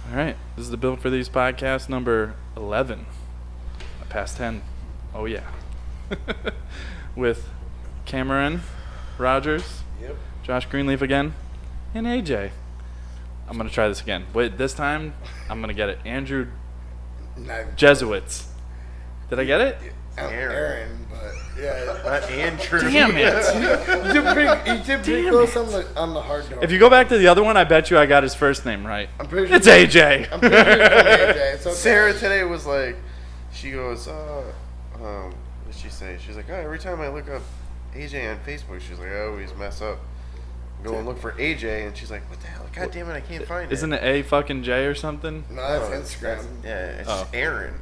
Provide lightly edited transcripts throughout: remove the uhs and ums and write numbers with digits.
All right. This is the Built for These podcast number 11. Past 10. Oh, yeah. With Cameron Rogers, Yep. Josh Greenleaf again, and AJ. I'm going to try this again. Wait, this time I'm going to get it. Andrew Jesuits. Did I get it? Aaron, but yeah. Not Andrew. Damn it. You did pretty close on the hard door. If you go back to the other one, I bet you I got his first name right. I'm pretty sure It's AJ. I'm pretty sure it's AJ. It's okay. Sarah today was like, she goes, what did she say? She's like, oh, every time I look up AJ on Facebook, she's like, I always mess up. Go and look for AJ, and she's like, what the hell? God damn it, I can't find it. Isn't it A fucking J or something? No, that's Instagram. It's just Aaron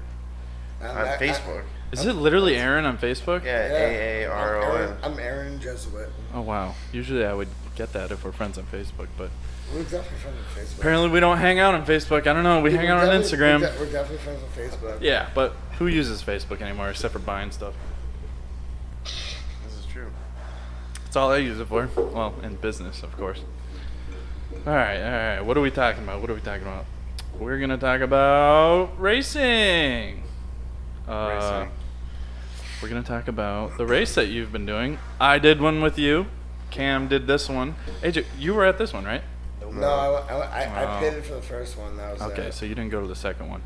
on Facebook. Is it literally Aaron on Facebook? Yeah, AARON. I'm Aaron Jesuit. Oh, wow. Usually I would get that if we're friends on Facebook, but We're definitely friends on Facebook. apparently we don't hang out on Facebook. I don't know. We hang out on Instagram. We're definitely friends on Facebook. Yeah, but who uses Facebook anymore except for buying stuff? This is true. That's all I use it for. Well, in business, of course. All right. What are we talking about? We're going to talk about racing. Racing. We're going to talk about the race that you've been doing. I did one with you. Cam did this one. AJ, you were at this one, right? No, I pitted for the first one. That was Okay, so you didn't go to the second one.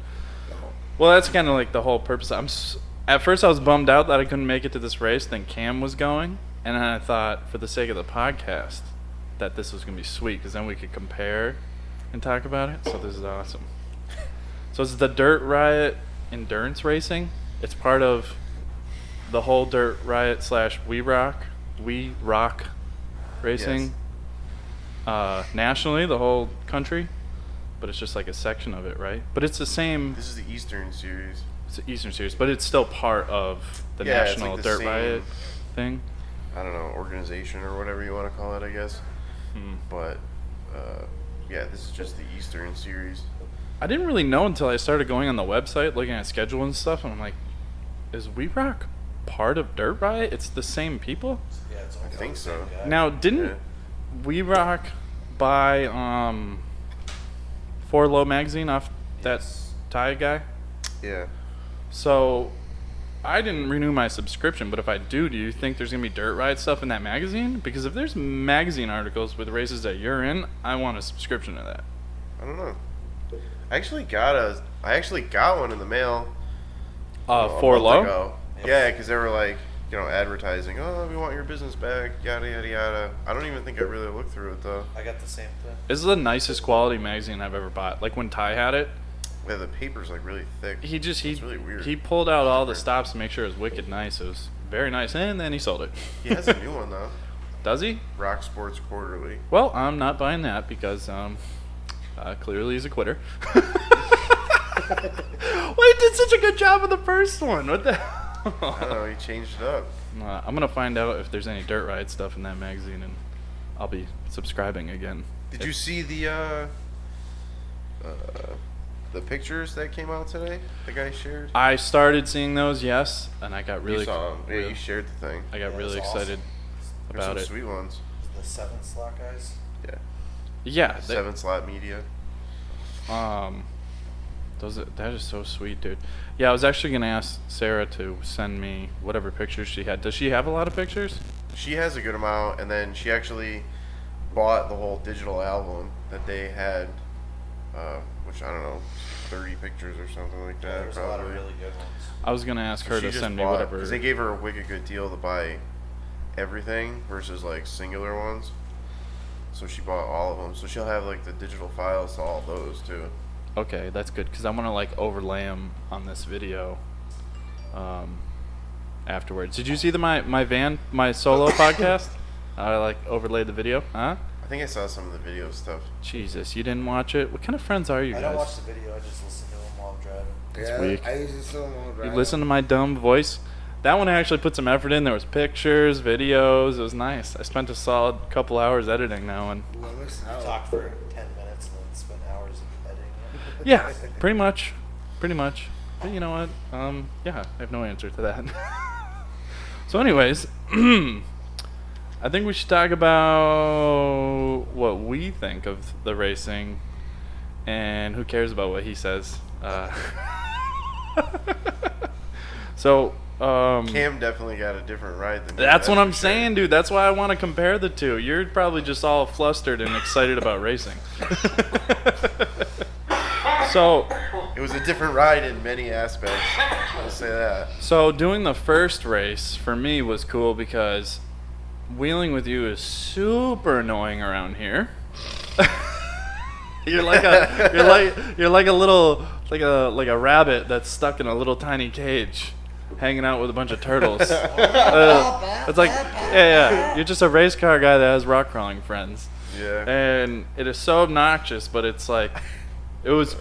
No. Well, that's kind of like the whole purpose. At first, I was bummed out that I couldn't make it to this race. Then Cam was going, and then I thought, for the sake of the podcast, that this was gonna be sweet because then we could compare and talk about it. So this is awesome. So it's the Dirt Riot endurance racing. It's part of the whole Dirt Riot / We Rock racing. Yes. Nationally, the whole country, but it's just like a section of it, right? But it's the same. This is the Eastern Series. It's the Eastern Series, but it's still part of the Yeah, it's National like the Dirt same- Riot thing. I don't know, organization or whatever you want to call it, I guess. But, yeah, this is just the Eastern Series. I didn't really know until I started going on the website, looking at schedule and stuff, and I'm like, is We Rock part of Dirt Riot? It's the same people? Yeah, it's I think so. Now, didn't Yeah. We Rock buy Four Low magazine off that Ty guy? Yeah. So I didn't renew my subscription, but if I do you think there's going to be Dirt Riot stuff in that magazine? Because if there's magazine articles with races that you're in, I want a subscription to that. I don't know. I actually got one in the mail. A Four month Low? ago. Yeah, because they were like, advertising, oh, we want your business back, yada, yada, yada. I don't even think I really looked through it, though. I got the same thing. This is the nicest quality magazine I've ever bought. Like when Ty had it, Yeah, the paper's, like, really thick. It's really weird. He pulled out all the stops to make sure it was wicked nice. It was very nice, and then he sold it. He has a new one, though. Does he? Rock Sports Quarterly. Well, I'm not buying that because clearly he's a quitter. Well, he did such a good job with the first one. What the hell? I don't know, he changed it up. I'm going to find out if there's any Dirt Riot stuff in that magazine, and I'll be subscribing again. Did you see the pictures that came out today? The guy shared? I started seeing those, yes, and I got really You saw 'em. Yeah, you shared the thing. I got Yeah, really that's excited There's about some it. sweet ones. The 7 slot guys. Yeah. Yeah, 7-slot media. that is so sweet, dude. Yeah, I was actually gonna ask Sarah to send me whatever pictures she had. Does she have a lot of pictures? She has a good amount, and then she actually bought the whole digital album that they had, which I don't know, 30 pictures or something like that. There's probably. a lot of really good ones. I was gonna ask her She to just send me bought- whatever. Because they gave her a wicked good deal to buy everything versus like singular ones. So she bought all of them. So she'll have like the digital files to all those too. Okay, that's good because I want to like overlay them on this video. Afterwards, did you see my solo podcast? I like overlaid the video, huh? I think I saw some of the video stuff. Jesus, you didn't watch it? What kind of friends are you I guys? don't watch the video. I just listen to them while I'm driving. That's Yeah, weak. I usually see them all You driving. listen to my dumb voice. That one I actually put some effort in. There was pictures, videos. It was nice. I spent a solid couple hours editing that one. Well, listen, I I'll- talk for 10 minutes and then spend hours editing it. Yeah, pretty much. But you know what? Yeah, I have no answer to that. So anyways, I think we should talk about what we think of the racing and who cares about what he says? So Cam definitely got a different ride than me. that's what I'm for sure. saying, dude. That's why I want to compare the two. You're probably just all flustered and excited about racing. So It was a different ride in many aspects. I'll say that. So doing the first race for me was cool because wheeling with you is super annoying around here. You're like a little like a rabbit that's stuck in a little tiny cage, hanging out with a bunch of turtles. It's like yeah. You're just a race car guy that has rock crawling friends. Yeah. And it is so obnoxious, but it's like it was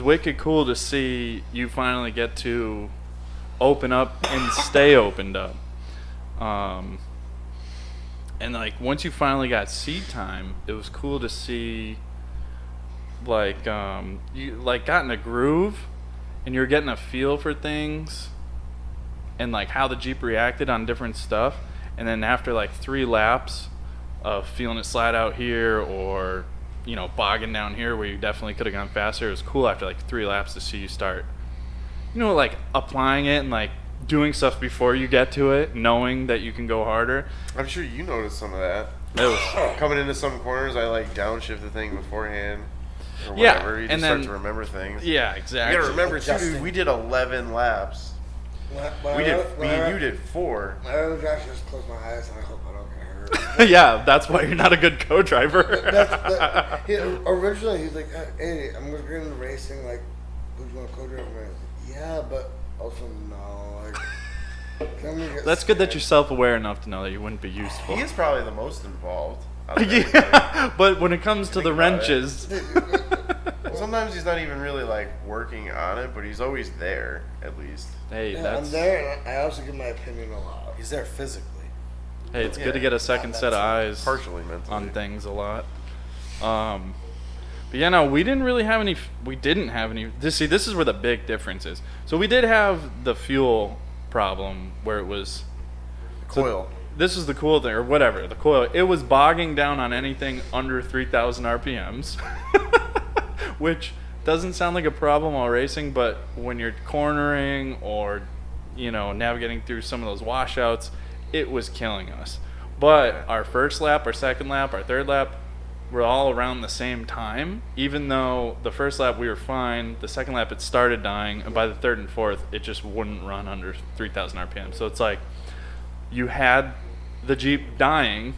wicked cool to see you finally get to open up and stay opened up. And like once you finally got seat time, it was cool to see like you like got in a groove and you're getting a feel for things and like how the Jeep reacted on different stuff. And then after like 3 laps of feeling it slide out here or you know bogging down here where you definitely could have gone faster, it was cool after like 3 laps to see you start, you know, like applying it and like doing stuff before you get to it, knowing that you can go harder. I'm sure you noticed some of that. It was Coming into some corners, I like downshift the thing beforehand. Or Yeah, whatever. You and just start then- to remember things. yeah, You exactly. gotta remember too, Adjusting. dude, we did 11 laps. You did 4. I would actually just close my eyes and I hope I don't get hurt. Yeah, that's why you're not a good co-driver. Originally, he's like, hey, I'm going to get into racing. Like, would you want to co-drive? And I was like, yeah, but also no. Like, can we get That's good that scared? you're self-aware enough to know that you wouldn't be useful. He is probably the most involved. out of everybody. Yeah, but when it comes to Think the about it. wrenches, Sometimes he's not even really like working on it, but he's always there at least. hey, Yeah, that's I'm there, and I also give my opinion a lot. He's there physically. hey, it's Yeah, good to get a second set of eyes Partially mentally. on things a lot. But yeah, no, we didn't have any. This is where the big difference is. So we did have the fuel problem where it was Coil. this is the cool thing, or whatever, the coil. It was bogging down on anything under 3,000 RPMs, which doesn't sound like a problem while racing, but when you're cornering or, you know, navigating through some of those washouts, it was killing us. But our first lap, our second lap, our third lap were all around the same time, even though the first lap we were fine, the second lap it started dying, and by the third and fourth, it just wouldn't run under 3,000 RPM. So it's like, you had the Jeep dying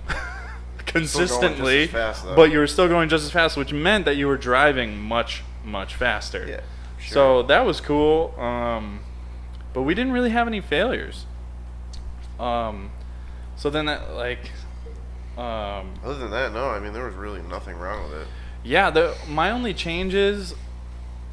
consistently, just as fast, though. but you were still going just as fast, which meant that you were driving much, much faster. Yeah. Sure. So that was cool. But we didn't really have any failures. So then that like, Other than that, no. I mean, there was really nothing wrong with it. yeah, my only changes,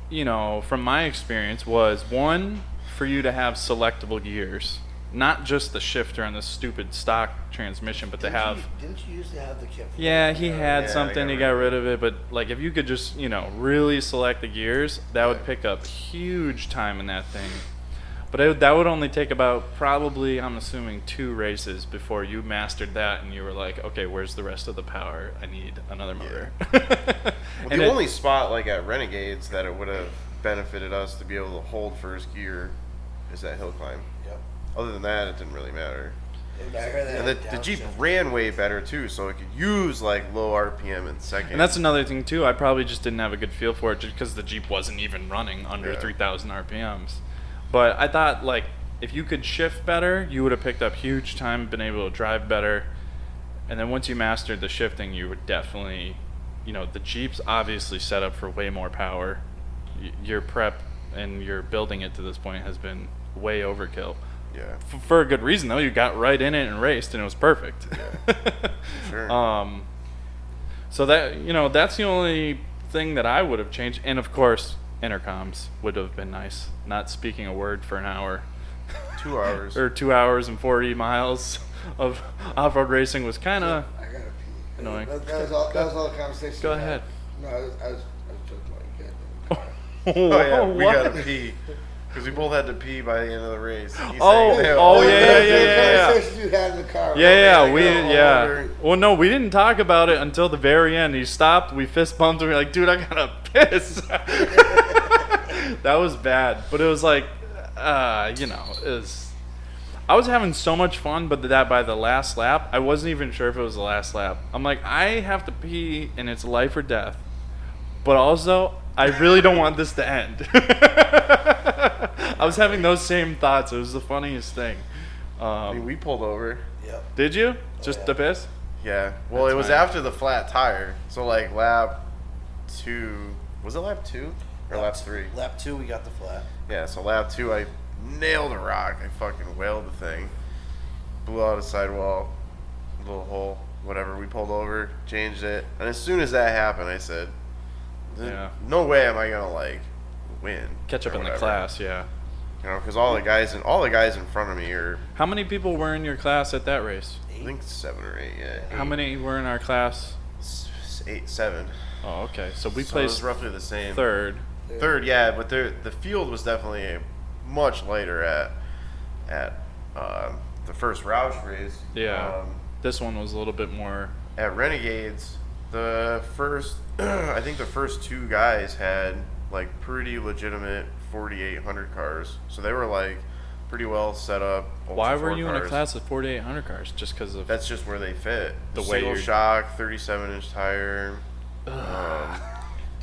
you know, from my experience was one, for you to have selectable gears. Not just the shifter on the stupid stock transmission, but to have... Didn't you usually have the kit? For Yeah, that? he had Yeah, something, he got rid of it, but like if you could just, you know, really select the gears, that would pick up huge time in that thing. But that would only take about probably, I'm assuming, 2 races before you mastered that and you were like, okay, where's the rest of the power? I need another motor. Well, And the it- only spot like at Renegades that it would have benefited us to be able to hold first gear is that hill climb. Yep. Other than that, it didn't really matter. I heard that. And the Jeep ran way better too, so it could use like low RPM in second. And that's another thing too. I probably just didn't have a good feel for it just because the Jeep wasn't even running under Yeah. 3,000 RPMs. But I thought like if you could shift better, you would have picked up huge time, been able to drive better. And then once you mastered the shifting, you would definitely, you know, the Jeep's obviously set up for way more power. Your prep and your building it to this point has been way overkill. Yeah. For a good reason though. You got right in it and raced, and it was perfect. Sure. So that, you know, that's the only thing that I would have changed. And of course, intercoms would have been nice. Not speaking a word for an hour. 2 hours. Or 2 hours and 40 miles of off-road racing was kind of I gotta pee. annoying. That was all the conversation. Go we had. ahead. No, I was joking like that. Oh yeah, we What? gotta pee. Because we both had to pee by the end of the race. He Oh, sang, oh, "Hey, yeah. Conversation you had in the car. Yeah. Well, no, we didn't talk about it until the very end. He stopped. We fist bumped. And we were like, dude, I gotta piss. That was bad. But it was like, it was. I was having so much fun, but that by the last lap, I wasn't even sure if it was the last lap. I'm like, I have to pee, and it's life or death. But also, I really don't want this to end. I was having those same thoughts. It was the funniest thing. I mean, we pulled over. Yep. Did you? Just yeah. to piss? Yeah. Well, That's it was fine. after the flat tire. So, like, lap 2. Was it lap 2? Or lap 3? Lap 2, we got the flat. Yeah, so lap 2, I nailed a rock. I fucking whaled the thing. Blew out a sidewall, little hole, whatever. We pulled over, changed it. And as soon as that happened, I said, Yeah. no way am I going to, like, win. Catch up or in the whatever. class, yeah. You know, because all the guys in front of me are, How many people were in your class at that race? I think 7 or 8. Yeah. How many were in our class? 8, 7. Oh, okay. So we So it was placed roughly the same. third. Third, yeah, but the field was definitely much lighter at the first Roush race. Yeah. This one was a little bit more. At Renegades, the first I think the first 2 guys had like pretty legitimate 4800 cars, so they were like pretty well set up. Why Ultra were 4 you in a cars. class of 4800 cars? Just because of. That's just where they fit. The way Single you're- shock, 37-inch tire.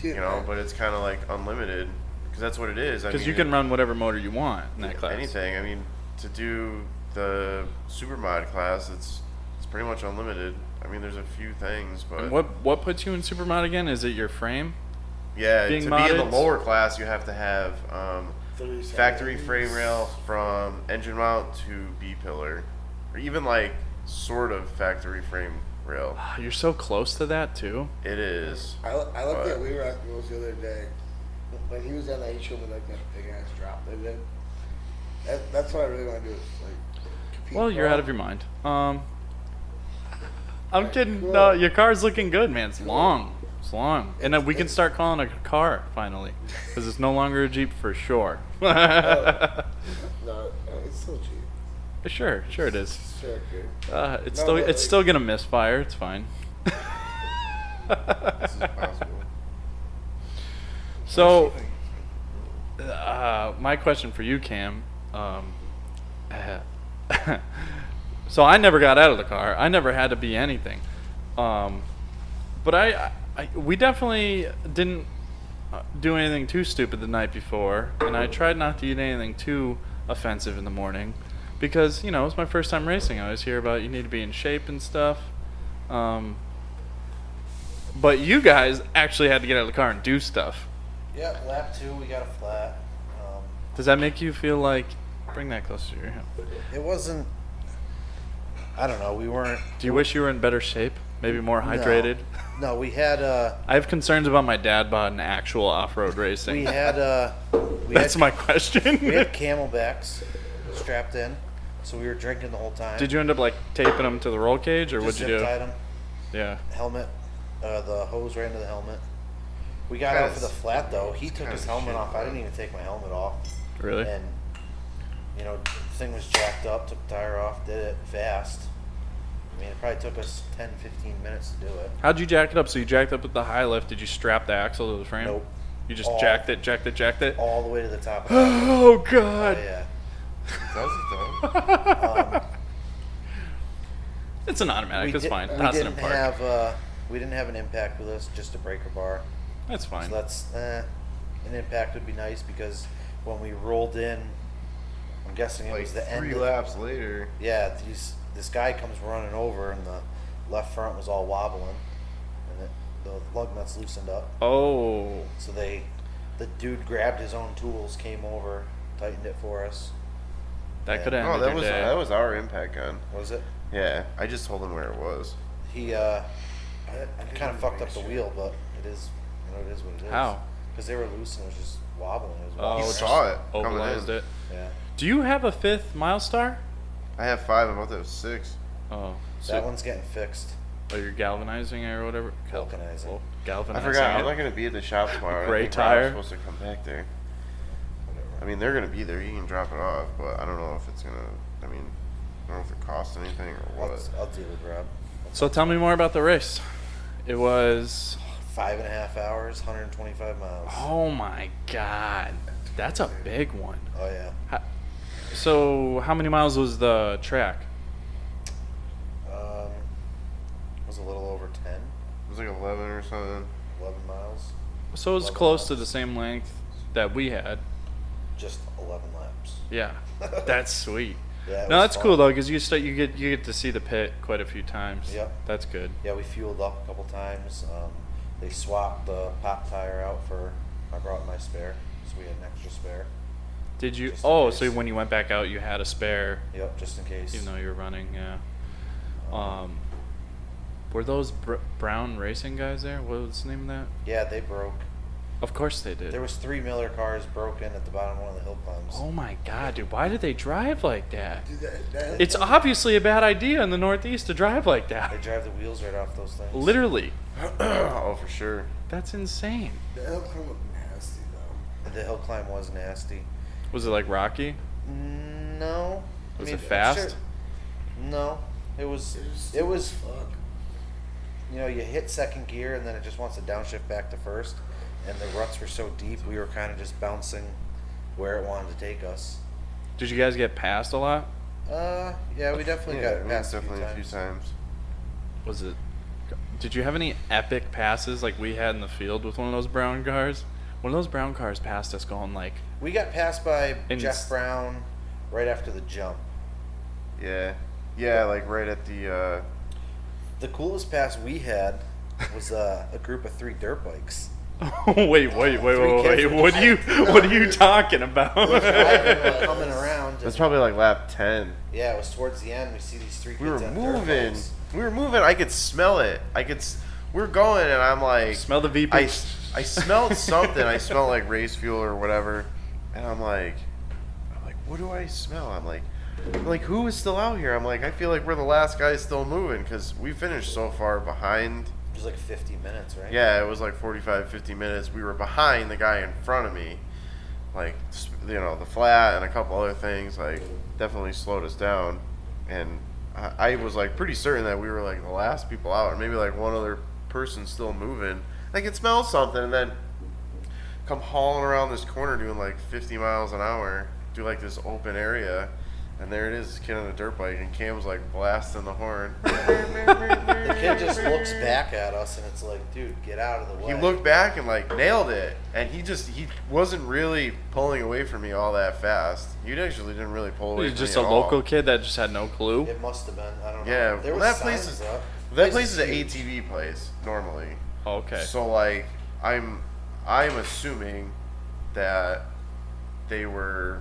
Dude, You know, but it's kind of like unlimited because that's what it is. Because you can run whatever motor you want in that class. anything. I mean, to do the supermod class, it's pretty much unlimited. I mean, there's a few things, but And what puts you in supermod again? Is it your frame? yeah, being to be in the modded? lower class, you have to have 37 factory frame rail from engine mount to B pillar, or even like sort of factory frame rail. You're so close to that too. It is. I looked But- at We Rock Rules the other day. When he was on that, he showed me like that big ass drop they did. That's what I really want to do. Is like compete. Well, you're out of your mind. I'm Alright, kidding. cool. No, your car's looking good, man. It's long. It's long. And then we can start calling it a car finally, because it's no longer a Jeep for sure. No, it's still cheap. Sure it is. Sure, good. It's No, still but it's still gonna misfire. It's fine. This is possible. So, my question for you, Cam. So I never got out of the car. I never had to be anything. But we definitely didn't do anything too stupid the night before, and I tried not to eat anything too offensive in the morning, because it was my first time racing. I always hear about you need to be in shape and stuff. But you guys actually had to get out of the car and do stuff. Yeah, lap 2, we got a flat. Does that make you feel like? Bring that closer to your hand. It wasn't. I don't know. We weren't. Do you wish you were in better shape? Maybe more hydrated? No, we had. I have concerns about my dad bought an actual off-road racing. We had. That's my question. We had camelbacks strapped in, so we were drinking the whole time. Did you end up like taping them to the roll cage, or Just what'd you do? zip tied 'em. Yeah. Helmet. The hose right into the helmet. We got out for the flat though. He took his helmet off. I didn't even take my helmet off. Really? And the thing was jacked up. Took the tire off. Did it fast. I mean, it probably took us 10, 15 minutes to do it. How'd you jack it up? So you jacked up with the high lift. Did you strap the axle to the frame? Nope. You just All- jacked it. All the way to the top of it. Oh Oh, God. yeah. Does it though? It's an automatic. It's fine. We Toss it in didn't park. have we didn't have an impact with us, just a breaker bar. That's fine. So that's an impact would be nice because when we rolled in, I'm guessing it Like was the end. 3 of- laps later. Yeah, this guy comes running over and the left front was all wobbling, and the lug nuts loosened up. Oh. So the dude grabbed his own tools, came over, tightened it for us. That could have Oh, ended that your day. that was our impact gun. Was it? Yeah, I just told him where it was. He kind of fucked up the wheel, but it is it is what it is. How? Because they were loose and it was just wobbling. It was Oh, wobbling. He just saw it coming Ovalized in. it. Yeah. Do you have a 5th Milestar? I have 5. I'm about to have 6. Oh. That one's getting fixed. Oh, you're galvanizing it or whatever? Vulcanizing. Oh, I galvanizing forgot. it. I'm not gonna be at the shop tomorrow. Gray I think tire. Rob's supposed to come back there. I mean, they're gonna be there. You can drop it off, but I don't know if it's gonna. I mean, I don't know if it costs anything or what. I'll deal with Rob. So tell me more about the race. It was 5.5 hours, 125 miles. Oh my God, that's a big one. Oh yeah. So how many miles was the track? It was a little over 10. It was like 11 or something. 11 miles. So it was 11 close to laps. the same length that we had. Just 11 laps. Yeah, that's sweet. Yeah, it No, was that's fun. cool though, because you get to see the pit quite a few times. Yep. That's good. Yeah, we fueled up a couple times. They swapped the pop tire out for. I brought my spare, so we had an extra spare. Did you? Just in Oh, case. so when you went back out, you had a spare, Yep, just in case. even though you were running. Yeah. Were those Brown Racing guys there? What was the name of that? Yeah, they broke. Of course they did. There was 3 Miller cars broken at the bottom of one of the hill climbs. Oh my God, dude! Why did they drive like that? Dude, that It's obviously a bad idea in the Northeast to drive like They that. drive the wheels right off those things. Literally, Oh, for sure. that's insane. the hill climb was nasty though. The hill climb was nasty. Was it like Rocky? No. Was I it mean, fast? sure- No. It was. It It was. fuck. You know, you hit second gear and then it just wants to downshift back to first. And the ruts were so deep, we were kind of just bouncing where it wanted to take us. Did you guys get passed a lot? Yeah, we definitely Yeah, got we past definitely a few times. Was it? Did you have any epic passes like we had in the field with one of those brown cars? One of those brown cars passed us going like, We got passed by And Jeff s- Brown right after the jump. Yeah. Yeah, like right at the. The coolest pass we had was a group of 3 dirt bikes. wait, Three kids with what are you talking about? Driving, coming around. That's And, probably like lap 10. yeah, it was towards the end. We see these 3 kids We were on dirt moving. bikes. We were moving. I could smell it. We were going, and I'm like. Smell the VP. I smelled something. I smelled like race fuel or whatever, and I'm like, what do I smell? I'm like, who is still out here? I'm like, I feel like we're the last guys still moving because we finished so far behind. It was like 50 minutes, right? Yeah, it was like 45, 50 minutes. We were behind the guy in front of me. Like, you know, the flat and a couple other things, like, definitely slowed us down. And I was, like, pretty certain that we were, like, the last people out. And maybe, like, one other person still moving. I could smell something and then come hauling around this corner doing, like, 50 miles an hour. Do, like, this open area. And there it is, this kid on a dirt bike. And Cam's, like, blasting the horn. The kid just looks back at us and it's like, dude, get out of the way. He looked back and like nailed it, and he wasn't really pulling away from me all that fast. He actually didn't really pull away. He's from just me a at all. local kid that just had no clue. It must have been. I don't know. Yeah, There well, was that place signs is up. that place is an huge. ATV place normally. Okay. So like I'm assuming that they were,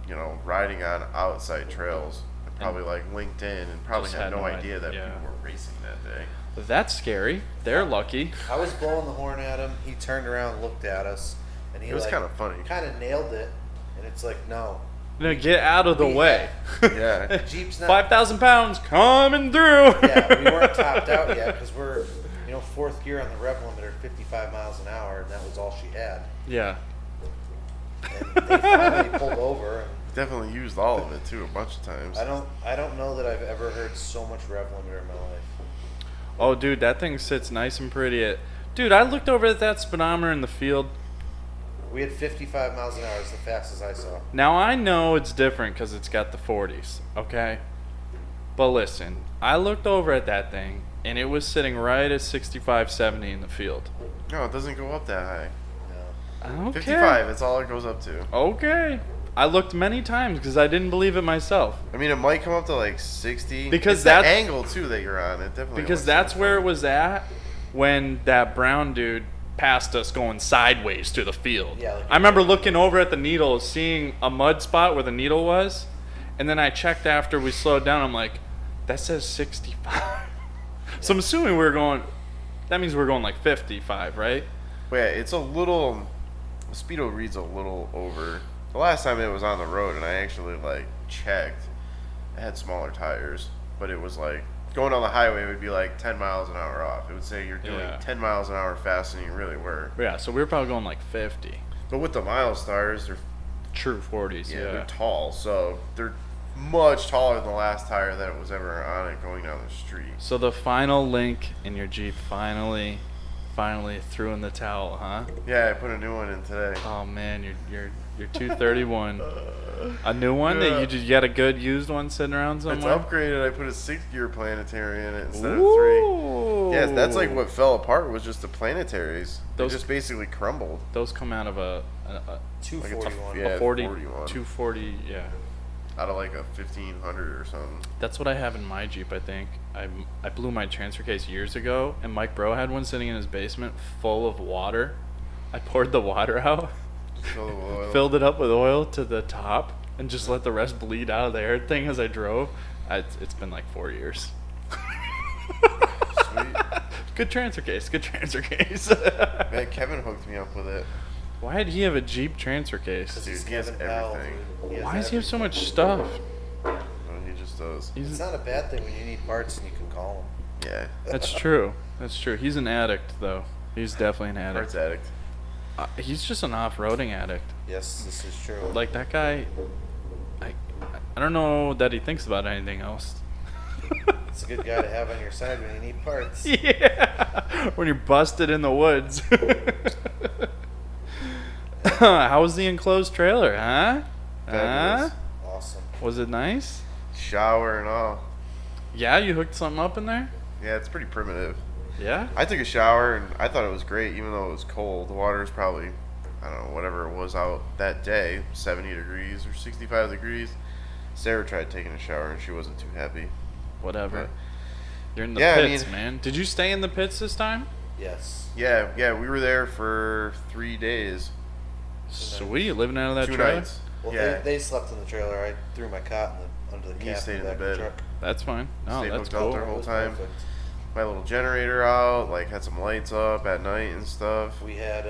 you know, riding on outside trails, and probably like linked in, and probably Just had had no no idea that idea. people were racing that day. That's scary. They're lucky. I was blowing the horn at him. He turned around and looked at us, and he It was like, kind of funny. kind of nailed it. And it's like, no, No, get out of the We- way. Yeah. Jeep's not. 5,000 pounds coming through. Yeah, we weren't topped out yet because we're, you know, 4th gear on the rev limiter, 55 miles an hour, and that was all she had. Yeah. And they finally pulled over. And Definitely used all of it too a bunch of times. I don't know that I've ever heard so much rev limiter in my life. Oh, dude, that thing sits nice and pretty. Dude, I looked over at that speedometer in the field. We had 55 miles an hour. It's the fastest I saw. Now, I know it's different because it's got the 40s, okay? But listen, I looked over at that thing, and it was sitting right at 65, 70 in the field. No, it doesn't go up that high. No. Okay. 55, that's all it goes up to. Okay. I looked many times because I didn't believe it myself. I mean, it might come up to like 60. Because it's that- the angle too that you're on. It definitely Because looks that's so where it funny. was at when that brown dude passed us going sideways through the field. Yeah, like- I remember looking over at the needle, seeing a mud spot where the needle was, and then I checked after we slowed down. I'm like, that says 65. So I'm assuming we were going. That means we're going like 55, right? But yeah, it's a little. The speedo reads a little over. The last time it was on the road, and I actually like checked, it had smaller tires, but it was like going on the highway would be like 10 miles an hour off. It would say you're doing Yeah. 10 miles an hour faster than you really were. Yeah. So we were probably going like 50. But with the miles stars, they're True 40s, Yeah, yeah. they're tall, so they're much taller than the last tire that was ever on it going down the street. So the final link in your Jeep finally threw in the towel, huh? Yeah, I put a new one in today. Oh man, your 231. A new one Yeah. that you got a good used one sitting around It's somewhere? upgraded. I put a 6-gear planetary in it instead of 3. Ooh. Yes, that's like what fell apart was just the planetaries. They Those- just basically crumbled. Those come out of a 241. Yeah, 41. 240, yeah. Out of like a 1500 or something. That's what I have in my Jeep, I think. I blew my transfer case years ago, and Mike Bro had one sitting in his basement full of water. I poured the water out, Fill it with oil. filled it up with oil to the top, and just let the rest bleed out of the air thing as I drove. It's been like 4 years. Sweet. Good transfer case, good transfer case. Man, Kevin hooked me up with it. Why did he have a Jeep transfer case? Dude, He's he has Kevin Powell, everything. dude. Why does he have so much stuff? No, he just does. It's not a bad thing when you need parts and you can call him. Yeah. That's true. That's true. He's an addict, though. He's definitely an addict. Parts addict. He's just an off-roading addict. Yes, this is true. Like that guy, I don't know that he thinks about anything else. It's a good guy to have on your side when you need parts. Yeah, when you're busted in the woods. How was the enclosed trailer, huh? Fabulous. Awesome. Was it nice? Shower and all. Yeah, you hooked something up in there? Yeah, it's pretty primitive. Yeah? I took a shower and I thought it was great, even though it was cold. The water was probably, I don't know, whatever it was out that day, 70 degrees or 65 degrees. Sarah tried taking a shower and she wasn't too happy. Whatever. But- You're in the Yeah, I pits, mean- man. Did you stay in the pits this time? Yes. Yeah, we were there for 3 days. Sweet, living out of that 2 trailer? nights. Well, Yeah. they slept in the trailer. I threw my cot under the He cab stayed in the in back the of the bed. truck. That's fine. No, Stayed that's hooked up cool. their whole It was time. perfect. My little generator out, like had some lights up at night and stuff. We had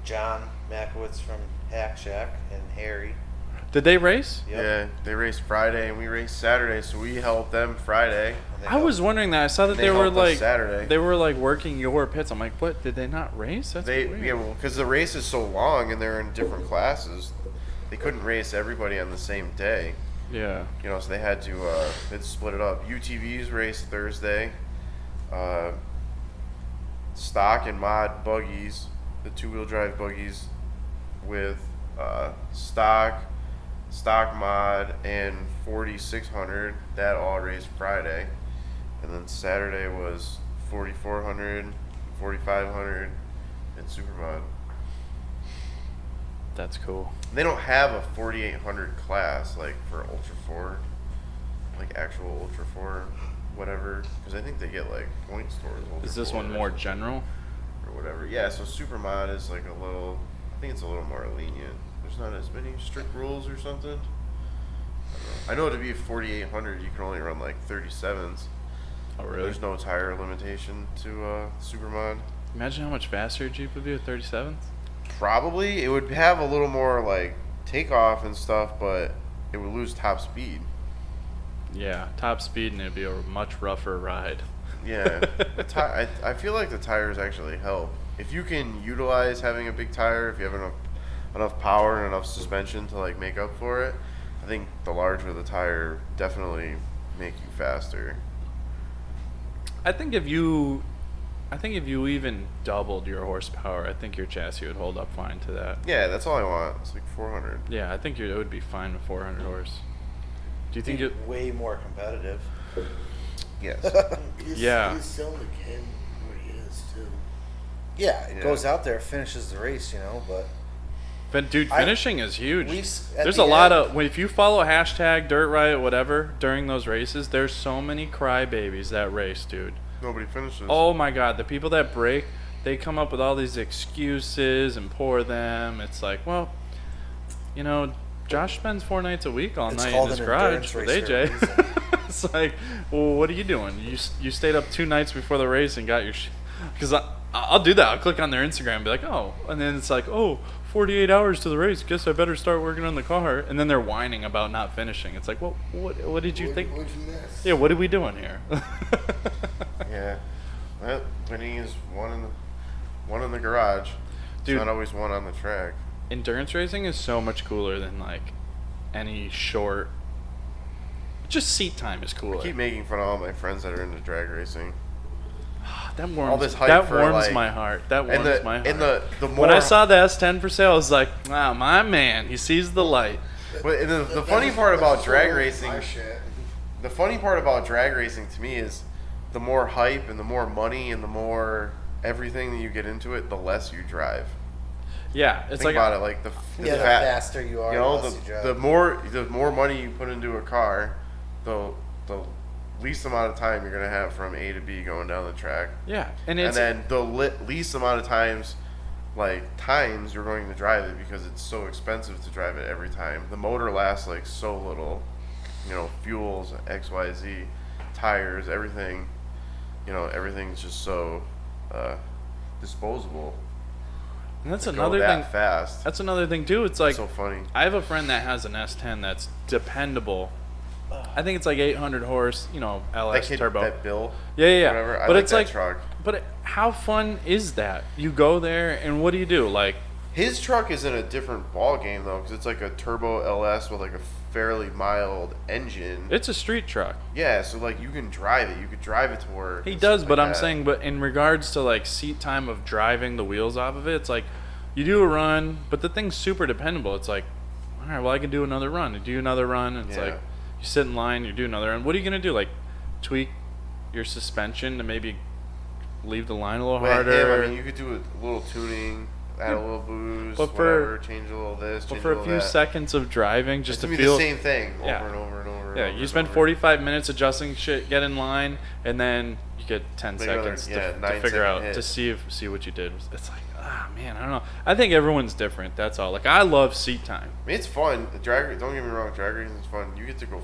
John Makowitz from Hack Shack and Harry. Did they race? Yep. Yeah, they raced Friday and we raced Saturday, so we helped them Friday. And they I was helped- wondering that. I saw that They they were helped us like Saturday. they were like working your pits. I'm like, what? Did they not race? That's They weird. yeah, well, because the race is so long and they're in different classes, they couldn't race everybody on the same day. Yeah. You know, so they had to split it up. UTVs raced Thursday. Stock and mod buggies, the 2-wheel drive buggies, with stock mod, and 4600. That all raced Friday, and then Saturday was 4400, 4500, and supermod. That's cool. They don't have a 4800 class like for Ultra 4, like actual Ultra 4, whatever. Because I think they get like points towards Ultra Is this 4 one or more something, general? or whatever? Yeah, so Supermod is like a little. I think it's a little more lenient. There's not as many strict rules or something. I know to be a 4800, you can only run like 37s. Oh, really? There's no tire limitation to Supermod. Imagine how much faster your Jeep would be with 37s. Probably it would have a little more like takeoff and stuff, but it would lose top speed. Yeah, top speed, and it'd be a much rougher ride. Yeah, I feel like the tires actually help. If you can utilize having a big tire, if you have enough power and enough suspension to like make up for it, I think the larger the tire definitely make you faster. I think if you even doubled your horsepower, I think your chassis would hold up fine to that. Yeah, that's all I want. It's like 400. Yeah, I think it would be fine with 400 horse. Do you think it? way more competitive? Yes. Yeah. He's selling the kid where he is too. Yeah, it Yeah. goes out there, finishes the race, but But dude, I- finishing is huge. at There's the a lot end- of if you follow hashtag Dirt Riot whatever during those races, there's so many crybabies that race, dude. Nobody finishes. Oh my god, the people that break, they come up with all these excuses and pour them. It's like, well, Josh spends 4 nights a week all It's night in called his an garage endurance with race for a AJ. reason. It's like, well, what are you doing? You stayed up 2 nights before the race and got your because I'll do that. I'll click on their Instagram and be like, oh, and then it's like, oh, 48 hours to the race. Guess I better start working on the car. And then they're whining about not finishing. It's like, well, what did you think? What'd you miss? Yeah, what are we doing here? Yeah. Well, winning is one in the garage. Dude. It's not always one on the track. endurance racing is so much cooler than like any short. Just seat time is cooler. I keep making fun of all my friends that are into drag racing. That warms. All this hype that for, warms like- my heart. That warms my heart. And the more when I saw the S10 for sale, I was like, wow, my man, he sees the light. But and the funny part about drag racing, My shit. the funny part about drag racing to me is the more hype and the more money and the more everything that you get into it, the less you drive. Yeah, it's Think like about it, like the Yeah, the fat, faster you are, you know, the less you drive. the more money you put into a car, the least amount of time you're gonna have from A to B going down the track. yeah, And then the least amount of times you're going to drive it because it's so expensive to drive it every time. The motor lasts like so little, you know, fuels, XYZ, tires, everything, you know, everything's just so disposable. and that's to go another that thing. fast. That's another thing too. It's like so funny. I have a friend that has an S10 that's dependable. I think it's like 800 horse, you know, LS That kid, turbo. that Bill, Yeah. whatever. I But like it's that like, truck. but how fun is that? You go there and what do? Like, His truck is in a different ball game though, because it's like a turbo LS with like a fairly mild engine. it's a street truck. Yeah, so like you can drive it. You could drive it to work. He and does, stuff but like I'm that. saying, but in regards to like seat time of driving the wheels off of it, it's like you do a run, but the thing's super dependable. It's like, all right, well, I can do another run. You do another run, and it's Yeah. like you sit in line, you do another run. What are you gonna do? Like tweak your suspension to maybe leave the line a little With harder? him, I mean, you could do a little tuning, add a little boost, But for- whatever, change a little this, but change for a a little few that. seconds of driving, just It's to gonna be feel the same thing Yeah. over and over and over. And Yeah, over you and spend over. 45 minutes adjusting shit, get in line, and then you get 10 Like another- seconds yeah, to 9-second figure out hit. to see what you did. It's like, man, I don't know. I think everyone's different. That's all. Like I love seat time. I mean, it's fun. The drag. Don't get me wrong. Drag racing is fun. You get to go.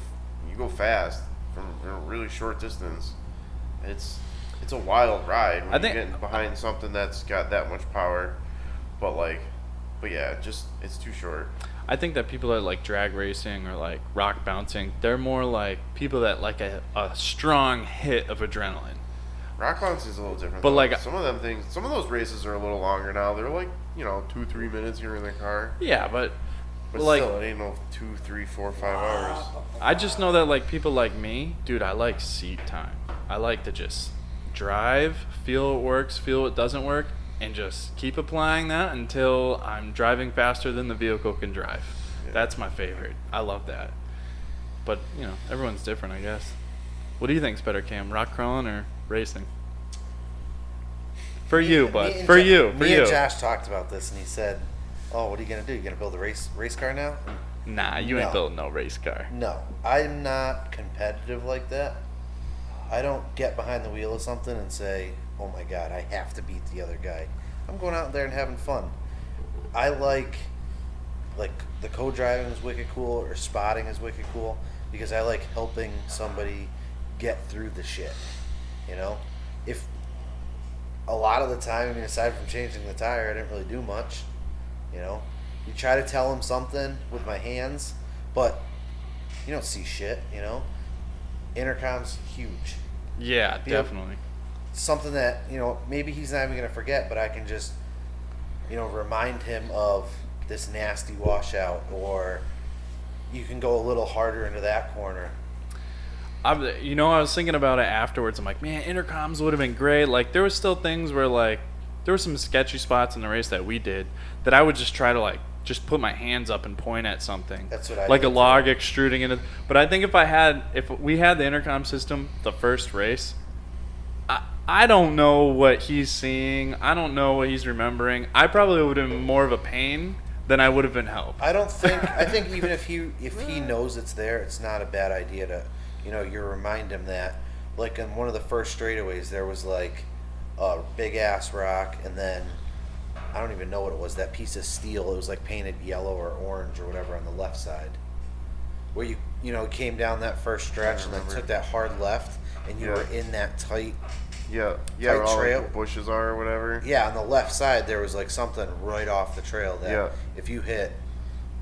You go fast from a really short distance. It's a wild ride when I you think- get behind something that's got that much power. But yeah, just it's too short. I think that people that like drag racing or like rock bouncing, they're more like people that like a strong hit of adrenaline. Rock bounce is a little different. But, though. like- some of those races are a little longer now. They're like 2-3 minutes here in the car. Yeah, but But like still, it ain't no 2, 3, 4, 5 hours. I just know that like people like me, dude, I like seat time. I like to just drive, feel it works, feel it doesn't work, and just keep applying that until I'm driving faster than the vehicle can drive. Yeah. That's my favorite. I love that. But, everyone's different, I guess. What do you think's better, Cam? Rock crawling or racing? For you, bud. Me and For Jo- you. For Me you. and Josh talked about this, and he said, "Oh, what are you gonna do? You gonna build a race car now?" Nah, you ain't No. building no race car. No, I'm not competitive like that. I don't get behind the wheel of something and say, "Oh my god, I have to beat the other guy." I'm going out there and having fun. I like the co-driving is wicked cool, or spotting is wicked cool, because I like helping somebody get through the shit. If a lot of the time, I mean, aside from changing the tire, I didn't really do much. You try to tell them something with my hands, but you don't see shit. Intercom's huge. Yeah, Feel- definitely. Something that maybe he's not even gonna forget, but I can just remind him of this nasty washout, or you can go a little harder into that corner. I was thinking about it afterwards. I'm like, man, intercoms would have been great. Like, there was still things where, like, there were some sketchy spots in the race that we did that I would just try to, like, just put my hands up and point at something. That's what I like did a log extruding into. But I think if we had the intercom system the first race, I don't know what he's seeing. I don't know what he's remembering. I probably would have been more of a pain than I would have been help. I think even if he knows it's there, it's not a bad idea to you remind him that. Like in one of the first straightaways, there was like a big ass rock, and then I don't even know what it was. That piece of steel, it was like painted yellow or orange or whatever on the left side, where you came down that first stretch and then remember. took that hard left, and you Yeah. were in that tight. Yeah, Tight where all trail. like, the bushes are or whatever. Yeah, on the left side there was like something right off the trail that Yeah. if you hit,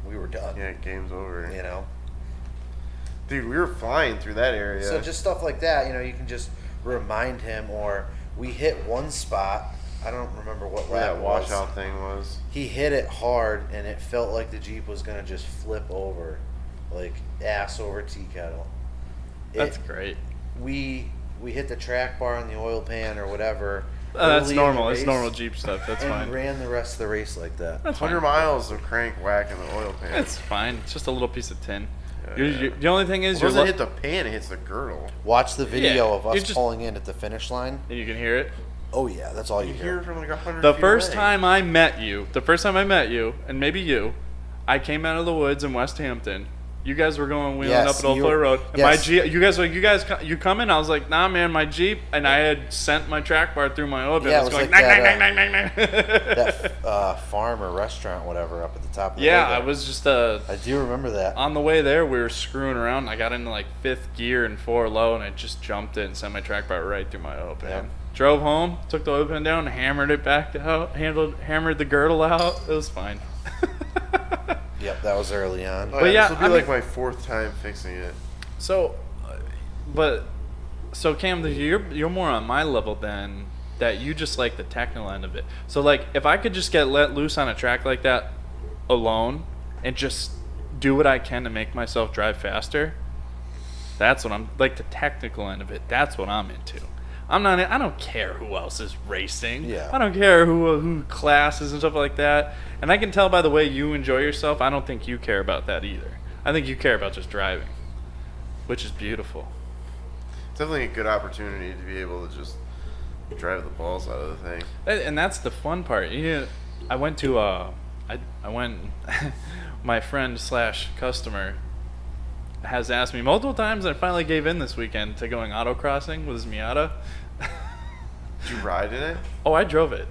we were done. Yeah, game's over. Dude, we were flying through that area. So just stuff like that, you can just remind him. Or we hit one spot. I don't remember what Where lap that it was. washout thing was. He hit it hard, and it felt like the Jeep was gonna just flip over, like ass over tea kettle. That's great. We hit the track bar on the oil pan or whatever. That's early in the normal. It's race, normal Jeep stuff. That's and fine. ran the rest of the race like that. That's 100 fine. miles of crank whacking the oil pan. It's fine. It's just a little piece of tin. Yeah. The only thing is, Well, you're doesn't hit the pan, it hits the girdle. Watch the video Yeah, of you us just- pulling in at the finish line. you can hear it. Oh yeah, that's all You hear it from like 100 The feet first away. time I met you, and maybe you, I came out of the woods in West Hampton. You guys were going wheeling Yes, up at Old you- Fleur Road. And yes. my Jeep, you coming? I was like, nah, man, my Jeep. And I had sent my track bar through my oil bin. Yeah, I it was was going, like "Nang, that, nang, nang, nang, nang." That farm or restaurant, whatever, up at the top of the Yeah, hill I there. was just I do remember that. on the way there. We were screwing around. I got into like 5th gear and 4 low, and I just jumped it and sent my track bar right through my oil bin. Yep. Drove home, took the oil bin down, hammered it back out, hammered the girdle out. It was fine. Yep, that was early on. Oh, But yeah, this will be I like mean- my 4th time fixing it. So, so Cam, you're more on my level than that. You just like the technical end of it. So like, if I could just get let loose on a track like that alone and just do what I can to make myself drive faster, that's what I'm like. The technical end of it, that's what I'm into. I'm not. I don't care who else is racing. Yeah. I don't care who classes and stuff like that. And I can tell by the way you enjoy yourself. I don't think you care about that either. I think you care about just driving, which is beautiful. It's definitely a good opportunity to be able to just drive the balls out of the thing. And that's the fun part. I went to I went. My friend / customer has asked me multiple times, and I finally gave in this weekend to going autocrossing with his Miata. Did you ride in it? Oh, I drove it.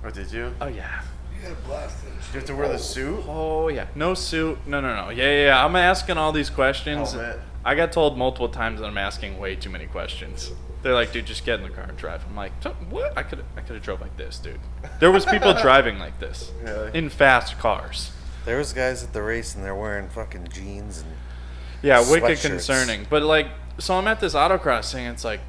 Or did you? Oh yeah. You gotta blast it. Did you have to wear the suit? Oh yeah. No suit. No. Yeah. I'm asking all these questions. Oh, man. I got told multiple times that I'm asking way too many questions. They're like, dude, just get in the car and drive. I'm like, what? I could have drove like this, dude. There was people driving like this Really? in fast cars. There was guys at the race and they're wearing fucking jeans and Yeah, wicked Sweatshirts. concerning. But like, so I'm at this autocross thing. It's like,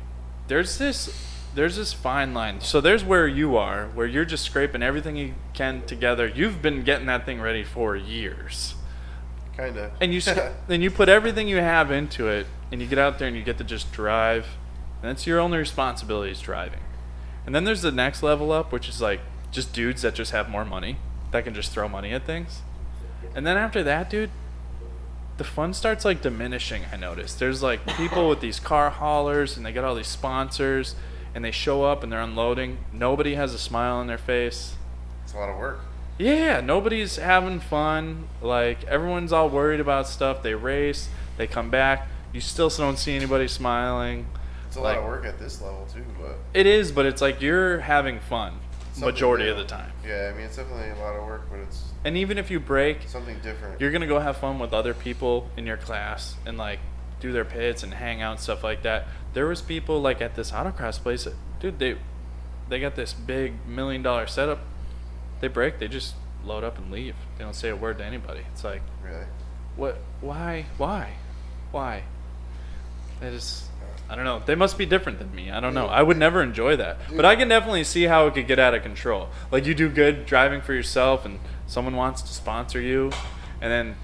there's this fine line. So there's where you are, where you're just scraping everything you can together. You've been getting that thing ready for years, Kinda. and then you put everything you have into it, and you get out there and you get to just drive. And that's your only responsibility is driving. And then there's the next level up, which is like just dudes that just have more money that can just throw money at things. And then after that, dude, the fun starts like diminishing. I noticed there's like people with these car haulers and they got all these sponsors and they show up and they're unloading. Nobody has a smile on their face. It's a lot of work. Yeah, nobody's having fun. Like everyone's all worried about stuff. They race, they come back. You still don't see anybody smiling. It's a Like- lot of work at this level too, but It is, but it's like you're having fun something majority new. of the time. Yeah, I mean it's definitely a lot of work, but it's And even if you break, something different. you're gonna go have fun with other people in your class and like do their pits and hang out and stuff like that. There was people like at this autocross place, dude. They got this big $1 million setup. They break, they just load up and leave. They don't say a word to anybody. It's like, Really? what? Why? That is. I don't know. They must be different than me. I don't know. I would never enjoy that. But I can definitely see how it could get out of control. Like you do good driving for yourself and someone wants to sponsor you and then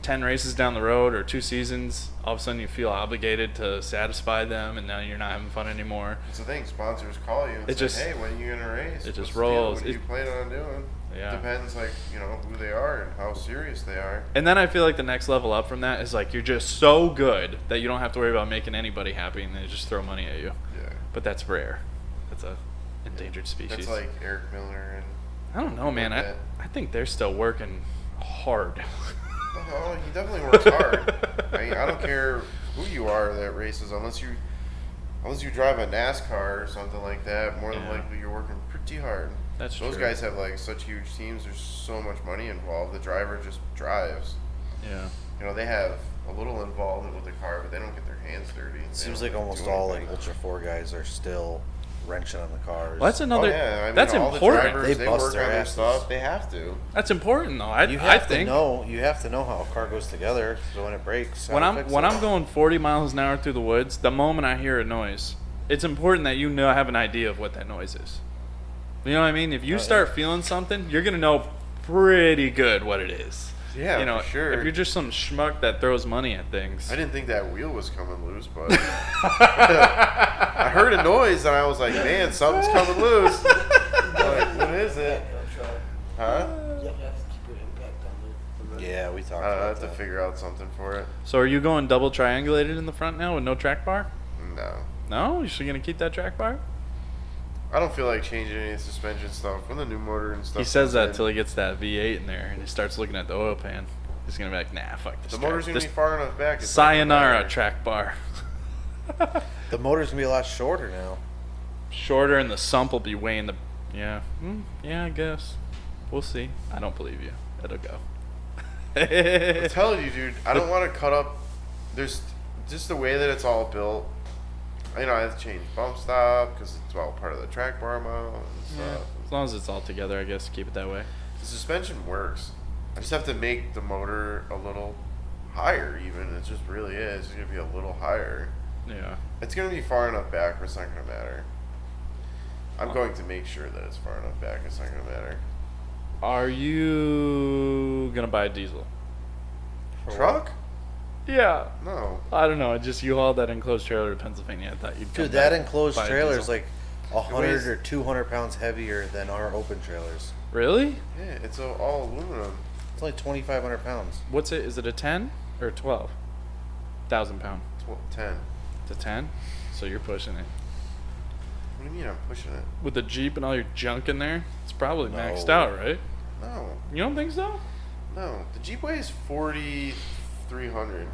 10 races down the road or 2 seasons, all of a sudden you feel obligated to satisfy them and now you're not having fun anymore. It's the thing. Sponsors call you and It say, just- "Hey, when are you gonna race? it just What's the deal? rolls. What do you It- plan on doing?" Yeah. Depends, like who they are and how serious they are. And then I feel like the next level up from that is like you're just so good that you don't have to worry about making anybody happy and they just throw money at you. Yeah. But that's rare. That's a endangered species. That's like Eric Miller and. I don't know, man. like I think they're still working hard. Oh, he definitely works hard. I mean, I don't care who you are that races, unless you drive a NASCAR or something like that. More than Yeah. likely, you're working pretty hard. That's Those true. guys have like such huge teams. There's so much money involved. The driver just drives. Yeah. They have a little involvement with the car, but they don't get their hands dirty. it They seems don't like almost do all anything. like Ultra 4 guys are still wrenching on the cars. Well, that's another. Oh, yeah. I mean, that's all important. The drivers, They they bust work their on their asses. stuff. They have to. That's important, though. You I have to think know. You have to know how a car goes together. So when it breaks, how when to I'm fix when it. I'm going 40 miles an hour through the woods, the moment I hear a noise, it's important that you have an idea of what that noise is. You know what I mean? If you start feeling something, you're gonna know pretty good what it is. Yeah, you know, for sure. if you're just some schmuck that throws money at things. I didn't think that wheel was coming loose, but I heard a noise and I was like, man, something's coming loose. Like, what is it? Huh? You have to keep your impact on there. Yeah, we talked I about have to that. figure out something for it. So are you going double triangulated in the front now with no track bar? No. No? You're still gonna keep that track bar? I don't feel like changing any suspension stuff when the new motor and stuff. He says comes that in. till he gets that V8 in there and he starts looking at the oil pan. He's gonna be like, nah, fuck this. The motor's gonna this be far enough back. it's not gonna sayonara matter. track bar. The motor's gonna be a lot shorter now. Shorter and the sump will be weighing the. Yeah. Yeah, I guess. We'll see. I don't believe you. It'll go. I'm telling you, dude, I don't want to cut up. There's just the way that it's all built. You know, I have to change bump stop because it's all part of the track bar mount and Yeah. stuff. As long as it's all together, I guess keep it that way. The suspension works. I just have to make the motor a little higher, even. It just really is. It's going to be a little higher. Yeah. It's going to be far enough back where it's not going to matter. I'm going to make sure that it's far enough back it's not going to matter. Are you gonna buy a diesel? Truck? Yeah. No. I don't know. I just you hauled that enclosed trailer to Pennsylvania. I thought you'd come Dude, that back, enclosed buy a trailer is diesel. like 100 or 200 pounds heavier than our open trailers. Really? Yeah, it's all aluminum. It's only 2,500 pounds. What's it? Is it a 10 or a 12,000 pound? 10. It's a 10. So you're pushing it What do you mean I'm pushing it? with the Jeep and all your junk in there. It's probably maxed No. out, right? No. You don't think so? No. The Jeep weighs 4,300.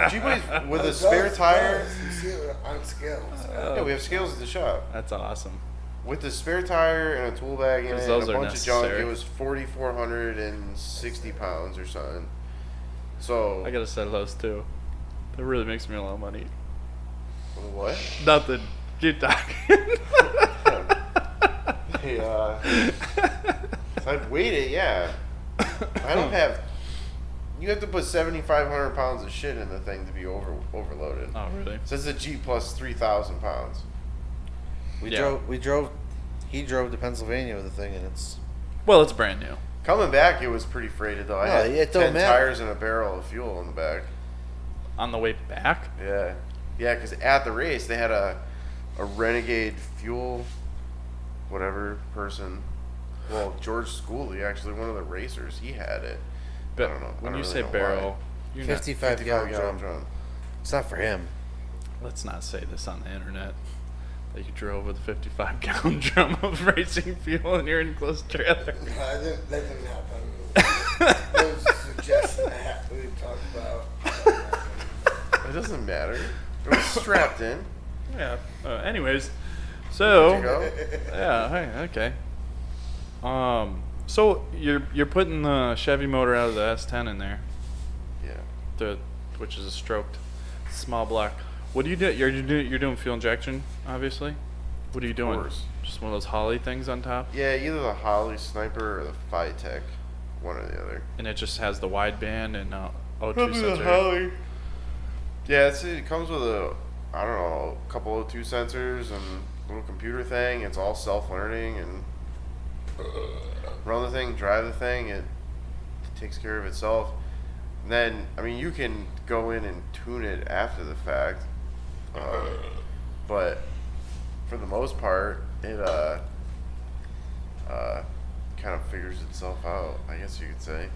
Jeep weighs with a spare tire. You see it on scales. Yeah, we have scales at the shop. That's awesome. With the spare tire and a tool bag in it and Those a are bunch of junk, necessary. it was 4,460 pounds or something. So, I got a set of those too. That really makes me a lot of money. what? Nothing. Keep talking. Hey, so I'd weight it, yeah. I don't have. You have to put 7,500 pounds of shit in the thing to be overloaded. Oh, really? So it's a Jeep plus 3,000 pounds. Yeah. He drove to Pennsylvania with the thing, and it's Well, it's brand new. Coming back, it was pretty freighted though. I No, had it don't 10 matter. tires and a barrel of fuel in the back. On the way back? Yeah, yeah, because at the race they had a Renegade fuel, whatever person. Well, George Schooley, actually one of the racers, he had it. But I don't know. I when don't you really say know barrel, you're not, 55 gallon drum. drum. It's not for him. let's not say this on the internet. That you drove with a 55-gallon drum of racing fuel in your enclosed trailer. No, that didn't happen. There was a suggestion that we talked about. It doesn't matter. It was strapped in. Yeah. Anyways, There you so go. yeah, hey, okay. So you're putting the Chevy motor out of the S10 in there, Yeah. which is a stroked small block. What do you do? You're doing fuel injection, obviously. What are you doing? course. Just one of those Holly things on top, Yeah, either the Holly Sniper or the Phytech, one or the other. and it just has the wideband and O2 Probably the sensor. Holly. Yeah, it comes with a couple of 2 sensors and a little computer thing. It's all self-learning and run the thing, drive the thing. It takes care of itself. And then, I mean, you can go in and tune it after the fact, but for the most part, it kind of figures itself out, I guess you could say.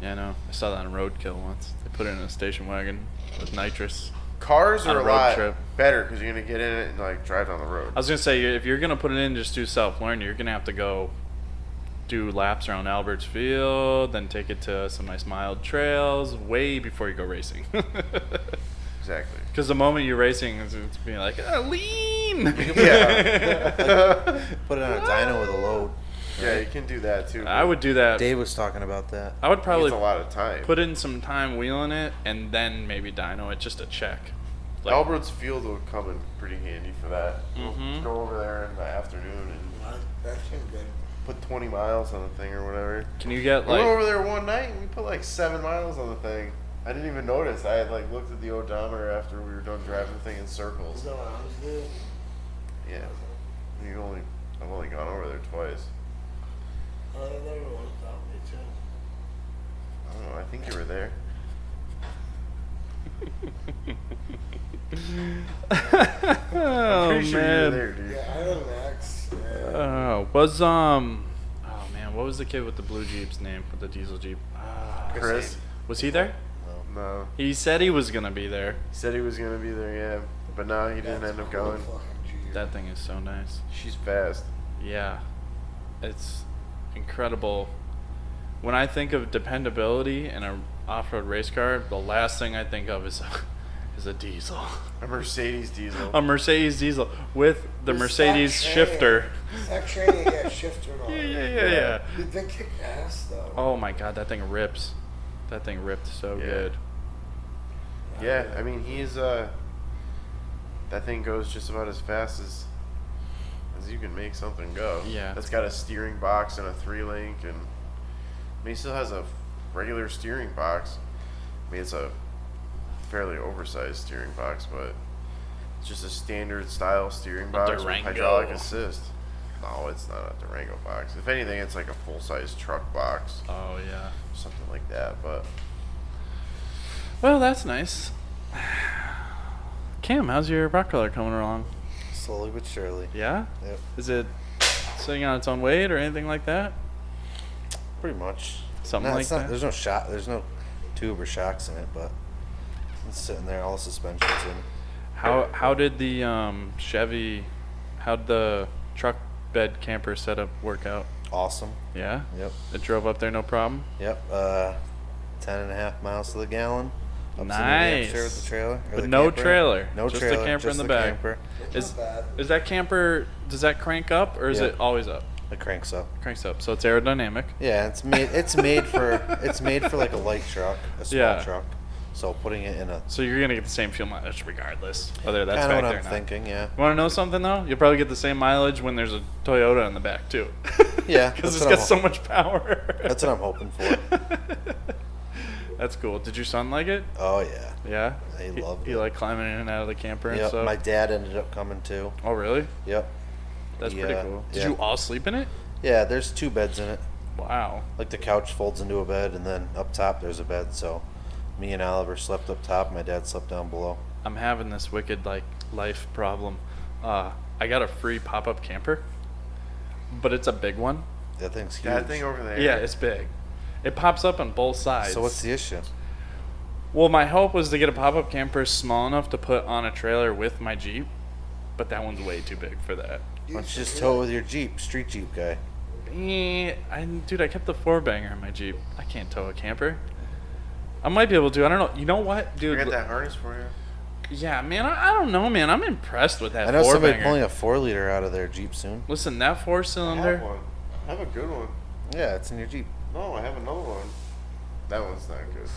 Yeah, I know. I saw that on Roadkill once. They put it in a station wagon with nitrous. Cars On are a a road lot trip. better because you're gonna get in it and like drive down the road. I was gonna say, if you're gonna put it in, just do self-learn. You're gonna have to go do laps around Albert's Field, then take it to some nice mild trails way before you go racing. Exactly. Because the moment you're racing, it's being like, lean. Yeah. Put it on a dyno with a load. Yeah, you can do that too. I would do that. Dave was talking about that. I would It's probably a lot of time. put in some time wheeling it, and then maybe dyno it just to check. Like, Albert's Field would come in pretty handy for that. Mhm. Go over there in the afternoon and That seemed good. put 20 miles on the thing or whatever. can you get We went like? over there one night and we put like 7 miles on the thing. I didn't even notice. I had like looked at the odometer after we were done driving the thing in Is circles. that what I was doing? Yeah. I've only gone over there twice. Another one without me too. I don't know. I think you were there. Oh I'm pretty sure you were man. there, dude. Yeah, I know Max. Oh man, what was the kid with the blue Jeep's name, with the diesel Jeep? Chris? Was he there? No. He said he was gonna be there. He said he was gonna be there, yeah, but no, he didn't end up going. That thing is so nice. She's fast. Yeah, it's incredible. When I think of dependability in a off-road race car, the last thing I think of is a diesel. A Mercedes diesel. A Mercedes diesel with the Mercedes shifter. That training, yeah, shifter and all. Yeah. Dude, they kick ass though. Oh my god, that thing rips. That thing ripped so Yeah. good. Yeah, I mean he's that thing goes just about as fast as you can make something go. Yeah. That's got a steering box and a 3-link, and I mean he still has a regular steering box. I mean it's a fairly oversized steering box, but it's just a standard style steering box with Durango. hydraulic assist. No, it's not a Durango box. If anything, it's like a full-size truck box, Oh yeah. something like that. But Well, that's nice. Cam, how's your rock color coming along? Slowly but surely. Yeah? Yep. Is it sitting on its own weight or anything like that? Pretty much. Something No, like it's not, that? There's no shot. There's no tube or shocks in it, but it's sitting there. All the suspensions in. How did the Chevy, how'd the truck bed camper setup work out? Awesome. Yeah? Yep. It drove up there no problem? Yep. 10.5 miles to the gallon. Up to New Nice. Hampshire with the trailer. Or With the no camper. trailer. No Just trailer. the camper just in the back. Camper. Is, Not bad. is that camper, does that crank up or is Yeah. it always up? It cranks up. Cranks up. So it's aerodynamic. Yeah, it's made. It's made for. It's made for like a light truck, a small Yeah. truck. So putting it in a. So you're going to get the same fuel mileage regardless, whether that's Kind of back what there I'm or not. thinking. Yeah. You want to know something though? You'll probably get the same mileage when there's a Toyota in the back too. Yeah, Because that's it's what got I'm- so much power. That's what I'm hoping for. That's cool. Did your son like it? Oh yeah. Yeah. He loved He it. like climbing in and out of the camper and Yep. stuff. My dad ended up coming too. Oh really? Yep. That's He, pretty cool. Did yeah. you all sleep in it? Yeah, there's 2 beds in it. Wow. Like the couch folds into a bed, and then up top there's a bed. So me and Oliver slept up top. My dad slept down below. I'm having this wicked like life problem. I got a free pop-up camper, but it's a big one. That thing's huge. that thing over there. Yeah, it's big. It pops up on both sides. So what's the issue? Well, my hope was to get a pop-up camper small enough to put on a trailer with my Jeep, but that one's way too big for that. Why don't you just tow it with your Jeep, street Jeep guy? Dude, I kept the 4-banger in my Jeep. I can't tow a camper. I might be able to. I don't know. You know what, I dude? got that harness for you. Yeah, man. I don't know, man. I'm impressed with that I know somebody 4-banger. pulling a 4-liter out of their Jeep soon. Listen, that I have 4-cylinder. one. I have a good one. Yeah, it's in your Jeep. No, I have another one. That one's not good.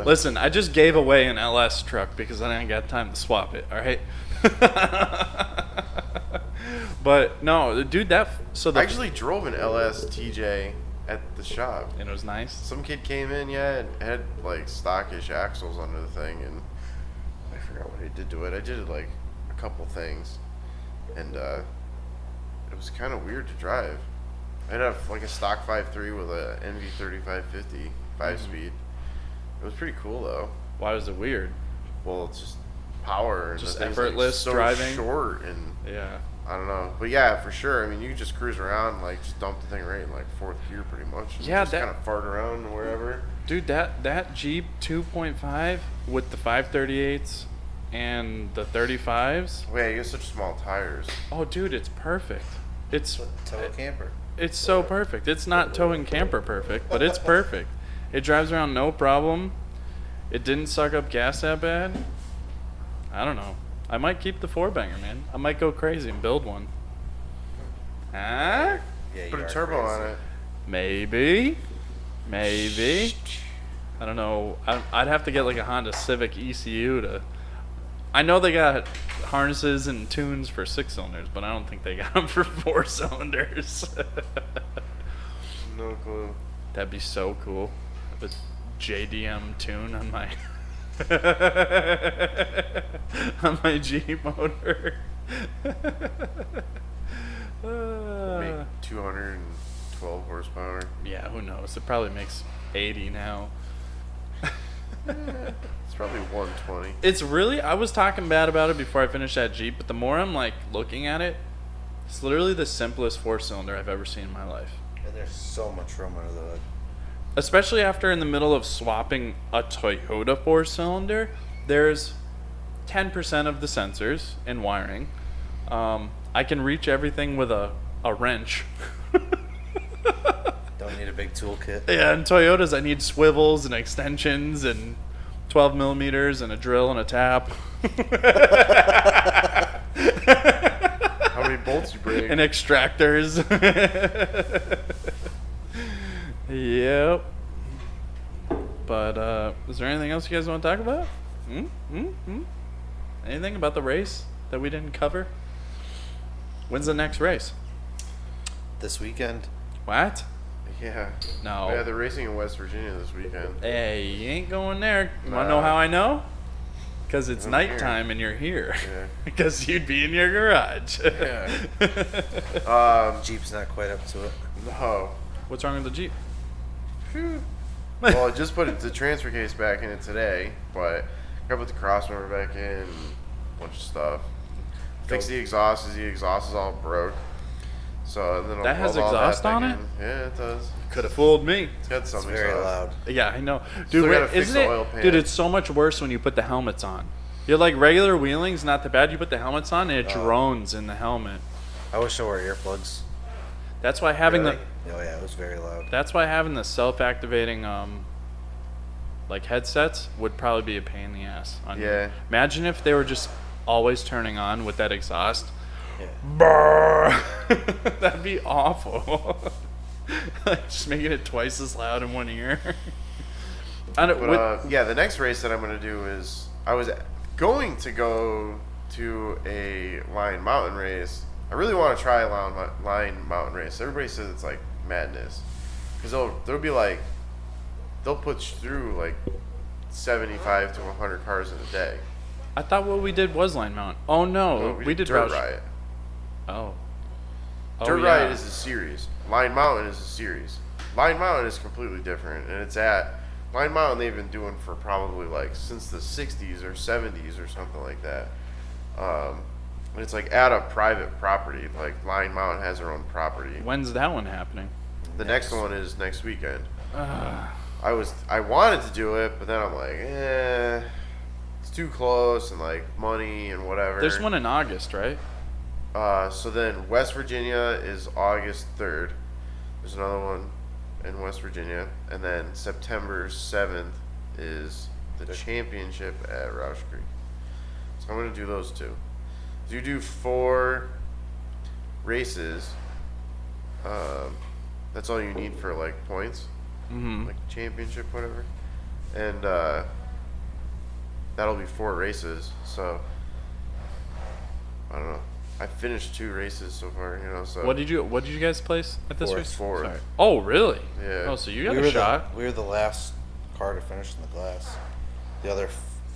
Listen, I just gave away an LS truck because I didn't got time to swap it. All right. But no, dude, so the I actually drove an LS TJ at the shop. and it was nice. Some kid came in, yeah, and had like stockish axles under the thing, and I forgot what I did to it. I did like a couple things, and it was kind of weird to drive. I had like a stock 5.3 with a NV3550 5-speed. It was pretty cool though. Why was it weird? Well, it's just power and Just the thing's, effortless like, so driving? short, and Yeah. I don't know, but yeah, for sure. I mean, you can just cruise around, like just dump the thing right in like 4th gear, pretty much. And Yeah, just that- kind of fart around wherever. Dude, that Jeep 2.5 with the 538s and the 35s. Wait, you have such small tires. Oh, dude, it's perfect. It's Tow a camper. It's so perfect. It's not towing camper perfect, but it's perfect. It drives around no problem. It didn't suck up gas that bad. I don't know. I might keep the 4-banger, man. I might go crazy and build one. Huh? Yeah, Put you a are turbo crazy. on it. Maybe. Maybe. I don't know. I'd have to get like a Honda Civic ECU to. I know they got harnesses and tunes for 6-cylinders, but I don't think they got them for 4-cylinders. No clue. That'd be so cool. The JDM tune on my on my Jeep motor. Make 212 horsepower. Yeah, who knows? It probably makes 80 now. It's probably 120. It's really, I was talking bad about it before I finished that Jeep, but the more I'm like looking at it, it's literally the simplest 4-cylinder I've ever seen in my life. And there's so much room under the hood. Especially after in the middle of swapping a Toyota 4-cylinder, there's 10% of the sensors and wiring. I can reach everything with a wrench. Don't need a big toolkit. Yeah, in Toyotas I need swivels and extensions and 12 millimeters and a drill and a tap. How many bolts you break? And extractors. Yep. But is there anything else you guys want to talk about? Anything about the race that we didn't cover? When's the next race? This weekend. What? Yeah. No. Yeah, they're racing in West Virginia this weekend. Hey, you ain't going there. You want to Nah. know how I know? Because it's I'm nighttime and you're here. Yeah. Because you'd be in your garage. Yeah. Jeep's not quite up to it. No. What's wrong with the Jeep? Well, I just put the transfer case back in it today, but I put the crossmember back in and a bunch of stuff. Fix the exhaust, as the exhaust is all broke. So and then I'll That has weld all exhaust back on in. it? Yeah, it does. Could have fooled me. It's got It's some very exhaust. loud. Yeah, I know. Still Dude, gotta fix isn't the it? oil pan. Dude, it's so much worse when you put the helmets on. You're like regular wheeling's not that bad. You put the helmets on and it drones in the helmet. I wish there were earplugs. That's why having Really? Oh yeah, it was very loud. that's why having the self-activating like headsets would probably be a pain in the ass on you. Yeah. Imagine if they were just always turning on with that exhaust. Yeah. Brrr. That'd be awful. Like just making it twice as loud in one ear. I don't, But yeah, the next race that I'm gonna do is I was going to go to a Line Mountain race. I really want to try a Line Mountain race. Everybody says it's like madness because they'll be like they'll put through like 75 to 100 cars in a day. I thought what we did was Line Mountain. Oh no, we did Dirt Roush. Riot. Oh. Dirt yeah. Riot is a series. Line Mountain is a series. Line Mountain is completely different, and it's at Line Mountain. They've been doing for probably like since the 60s or 70s or something like that. And it's like at a private property. Like Line Mountain has their own property. When's that one happening? The next one is next weekend. Uh, I wanted to do it, but then I'm like, it's too close and like money and whatever. there's one in August, right? So then West Virginia is August 3rd. There's another one in West Virginia. And then September 7th is the championship at Roush Creek. So I'm going to do those two. So you do 4 races. That's all you need for like points. Mm-hmm. Like championship, whatever. And that'll be 4 races. So I don't know. I finished 2 races so far, you know. So What did you guys place at this Fourth. race? Fourth. Sorry. Oh, really? Yeah. Oh, so you got we a were shot. we were the last car to finish in the class. The other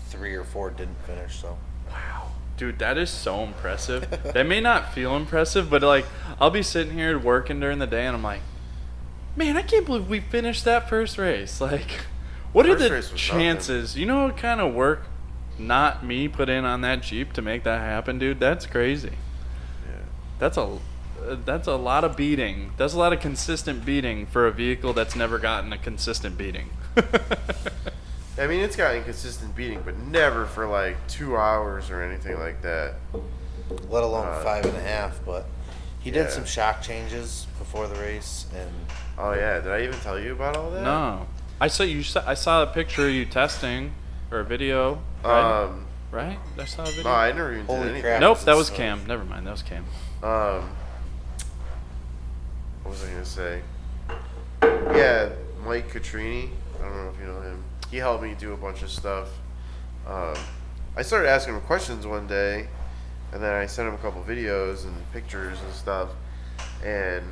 3 or 4 didn't finish. So Wow. Dude, that is so impressive. That may not feel impressive, but like I'll be sitting here working during the day and I'm like, man, I can't believe we finished that first race. Like, what are First the race was chances? You know what kind of work not me put in on that Jeep to make that happen, dude? That's crazy. yeah. That's a lot of beating. That's a lot of consistent beating for a vehicle that's never gotten a consistent beating. I mean, it's gotten consistent beating, but never for like 2 hours or anything like that. let alone 5.5. But he did yeah. some shock changes before the race, and Oh yeah, did I even tell you about all that? No, I saw a picture of you testing or a video. Right? Right? I saw a video. No, I never even Holy did anything. crap. Nope, that was So- Cam. Never mind, that was Cam. What was I gonna say? Yeah, Mike Catrini. I don't know if you know him. He helped me do a bunch of stuff. I started asking him questions one day, and then I sent him a couple videos and pictures and stuff. And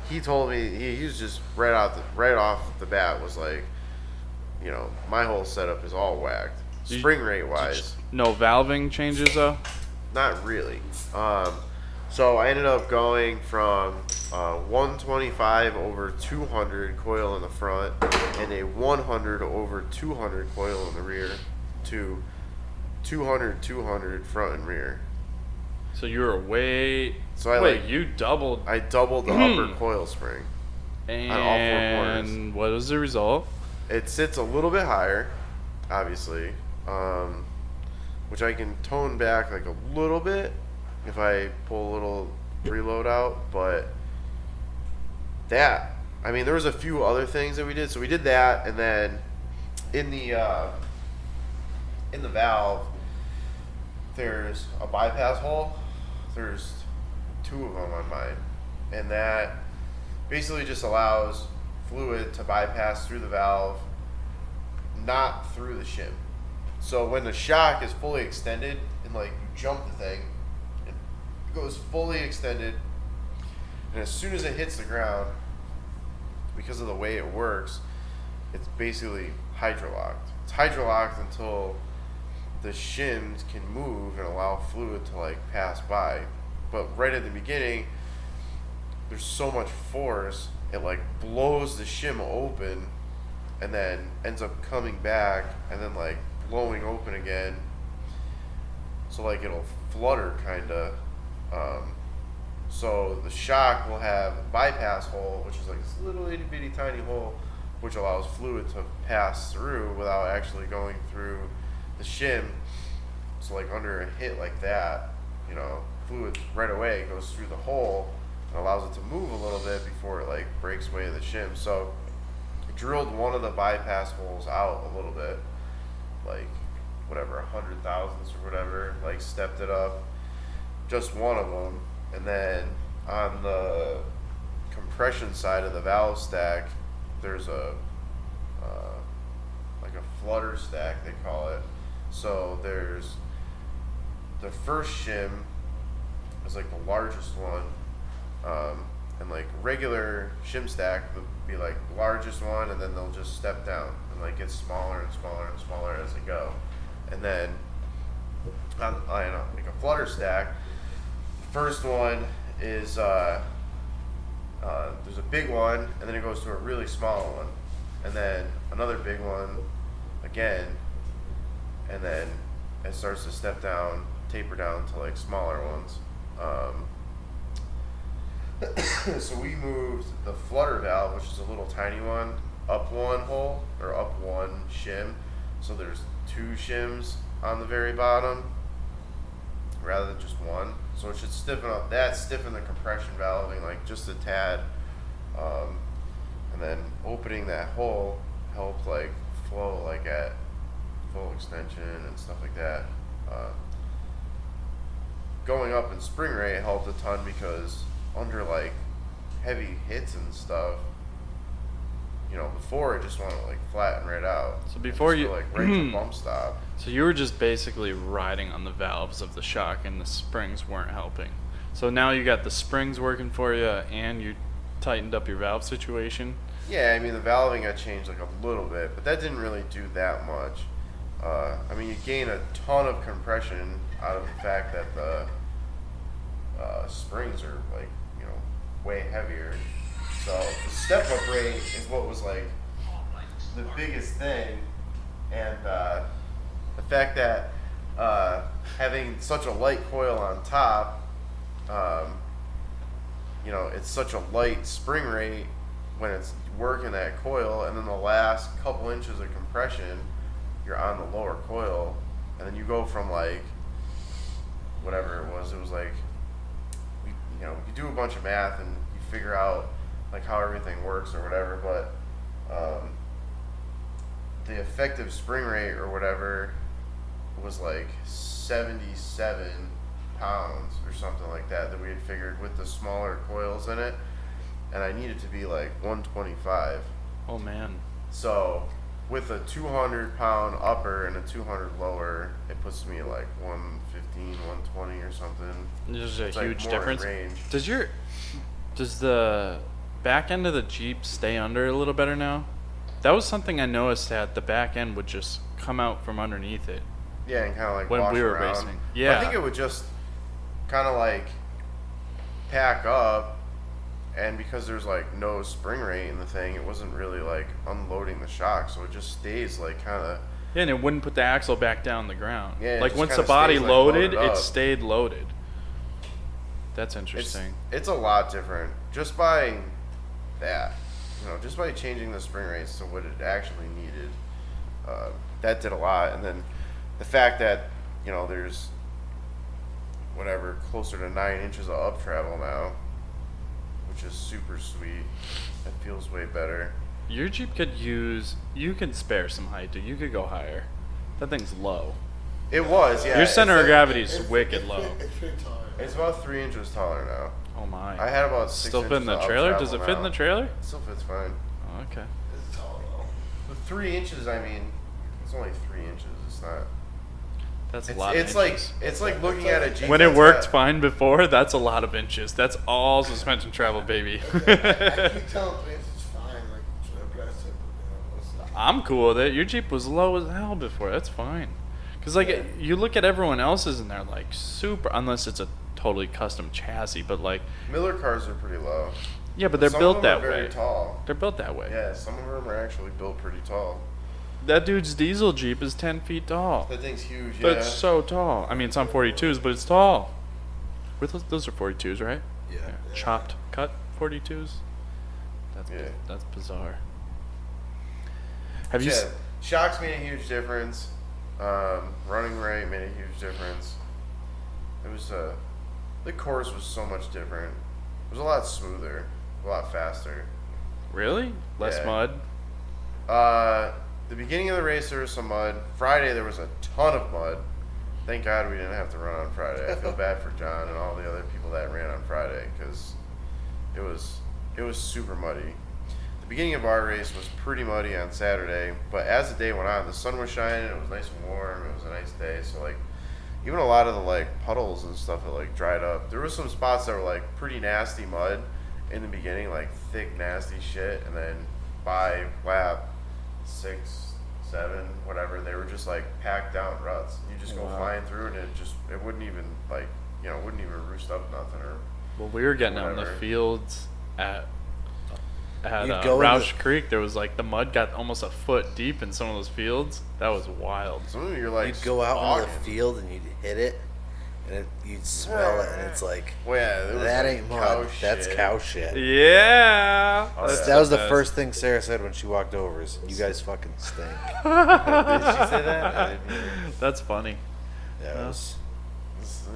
he told me he was just right off the bat was like, you know, my whole setup is all whacked, Did you- spring rate wise. No valving changes though. Not really. So I ended up going from 125 over 200 coil in the front and a 100 over 200 coil in the rear to 200 front and rear. So you were way. So I wait, like you doubled. I doubled the upper coil spring on all four corners. And what was the result? It sits a little bit higher, obviously, which I can tone back like a little bit if I pull a little preload out. But that, I mean, there was a few other things that we did. So we did that, and then in the valve, there's a bypass hole. There's 2 of them on mine, and that basically just allows fluid to bypass through the valve, not through the shim. So when the shock is fully extended and like you jump the thing, it goes fully extended, and as soon as it hits the ground, because of the way it works, it's basically hydrolocked. It's hydrolocked until the shims can move and allow fluid to like pass by. But right at the beginning, there's so much force, it like blows the shim open and then ends up coming back and then like blowing open again. So like it'll flutter kinda. So the shock will have a bypass hole, which is like this little itty bitty tiny hole, which allows fluid to pass through without actually going through the shim. So like under a hit like that, you know, fluid right away goes through the hole and allows it to move a little bit before it like breaks away the shim. So I drilled one of the bypass holes out a little bit, like whatever, 100 thousandths or whatever, like stepped it up, just one of them. And then on the compression side of the valve stack, there's a like a flutter stack, they call it. So there's the first shim is like the largest one, and like regular shim stack would be like the largest one, and then they'll just step down and like get smaller and smaller and smaller as they go. And then on like a flutter stack, the first one is there's a big one, and then it goes to a really small one, and then another big one again, and then it starts to step down, taper down to like smaller ones. So we moved the flutter valve, which is a little tiny one, up one hole, or up one shim. So there's 2 shims on the very bottom rather than just one. So it should stiffen up that, stiffen the compression valving like just a tad. And then opening that hole helped like flow like at full extension and stuff like that. Going up in spring rate helped a ton because under like heavy hits and stuff, you know, before it just wanted to like flatten right out. So before you like right to bump stop. So you were just basically riding on the valves of the shock, and the springs weren't helping. So now you got the springs working for you, and you tightened up your valve situation. Yeah, I mean the valving got changed like a little bit, but that didn't really do that much. I mean, you gain a ton of compression out of the fact that the springs are like, you know, way heavier. So the step up rate is what was like the biggest thing, and the fact that having such a light coil on top, you know, it's such a light spring rate when it's working that coil, and then the last couple inches of compression, you're on the lower coil, and then you go from like whatever it was like, you know, you do a bunch of math and you figure out like how everything works or whatever, but the effective spring rate or whatever was like 77 pounds or something like that we had figured with the smaller coils in it, and I needed to be like 125. Oh man. So with a 200 pound upper and a 200 lower, it puts me at like 115, 120 or something. There's a It's huge like more in difference. range. Does the back end of the Jeep stay under a little better now? That was something I noticed, that the back end would just come out from underneath it. Yeah, and kind of like When wash we were around. racing. Yeah. I think it would just, kind of like pack up, and because there's like no spring rate in the thing, it wasn't really like unloading the shock, so it just stays like kind of. Yeah, and it wouldn't put the axle back down the ground. Yeah, it like just once the kinda body stays, like, loaded, loaded it up. stayed loaded. That's interesting. It's a lot different just by that, just by changing the spring rates to what it actually needed. That did a lot, and then the fact that there's whatever closer to 9 inches of up travel now, which is super sweet. That feels way better. Your Jeep could use. You could spare some height, dude. You could go higher. That thing's low. It was, yeah. Your center of gravity is It's- wicked low. It's pretty tall. It's about 3 inches taller now. Oh my. I had about 6 Still inches fit in the of up trailer? travel Does it fit in the now. trailer? It still fits fine. Oh, okay. It's tall though. With 3 inches, I mean, it's only 3 inches. It's not. That's a It's, lot of it's like inches. it's like looking at a Jeep. When it that's worked got- fine before, that's a lot of inches. That's all suspension travel, baby. I keep telling Lance it's fine, like it's aggressive. It's not. I'm cool with it. Your Jeep was low as hell before. That's fine. Because, like, Yeah. you look at everyone else's and they're, like, super, unless it's a totally custom chassis, but, like, Miller cars are pretty low. yeah, but they're Some built of them that are very way. tall. They're built that way. Yeah, some of them are actually built pretty tall. That dude's diesel Jeep is 10 feet tall. That thing's huge. Yeah. That's so tall. I mean, it's on 42s, but it's tall. Those are 42s, right? Yeah. Chopped, cut 42s. Yeah. That's bizarre. Have you? Yeah, shocks made a huge difference. Running rate made a huge difference. It was the course was so much different. It was a lot smoother, a lot faster. Really? Less Yeah. mud? The beginning of the race there was some mud. Friday there was a ton of mud. Thank God we didn't have to run on Friday. I feel bad for John and all the other people that ran on Friday because it was super muddy. The beginning of our race was pretty muddy on Saturday, but as the day went on, the sun was shining. It was nice and warm. It was a nice day, so like even a lot of the like puddles and stuff that like dried up. There were some spots that were like pretty nasty mud in the beginning, like thick nasty shit, and then by lap 6, 7, whatever, they were just like packed down ruts. You just go Wow. flying through, and it wouldn't even like wouldn't even roost up nothing or. Well, we were getting out in the Whatever. fields at You'd go in Roush Creek. There was like the mud got almost a foot deep in some of those fields. That was wild. Some of you're like You'd go out into the bogging. field and you'd hit it, and you'd smell it, and it's like, Well, yeah, it was that like ain't cow mud. That's shit. cow shit. Yeah. Oh, That's That was the best. first thing Sarah said when she walked over is, you guys fucking stink. Did she say that? I didn't hear. That's funny. That was,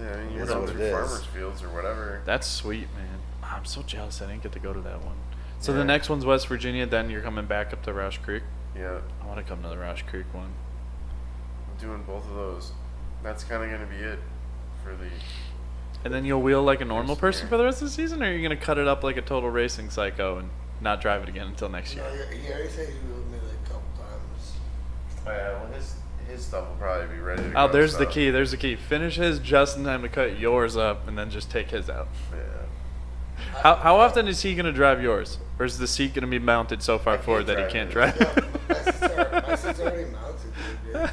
Yeah, I mean, you're That's going what through it is. farmers' fields or whatever. That's sweet, man. I'm so jealous I didn't get to go to that one. So Yeah. the next one's West Virginia. Then you're coming back up to Roush Creek. Yeah, I want to come to the Roush Creek one. I'm doing both of those. That's kind of going to be it for the. And then you'll wheel like a normal Next person year. for the rest of the season, or are you gonna cut it up like a total racing psycho and not drive it again until next You year? know, he already said he was with me like a couple times. Oh, yeah, well, his stuff will probably be ready to go. Oh, there's the so- key. There's the key. Finish his just in time to cut yours up, and then just take his out. Yeah. How often is he gonna drive yours, or is the seat gonna be mounted so far I can't forward that he drive can't it. drive? My seat's already mounted, dude.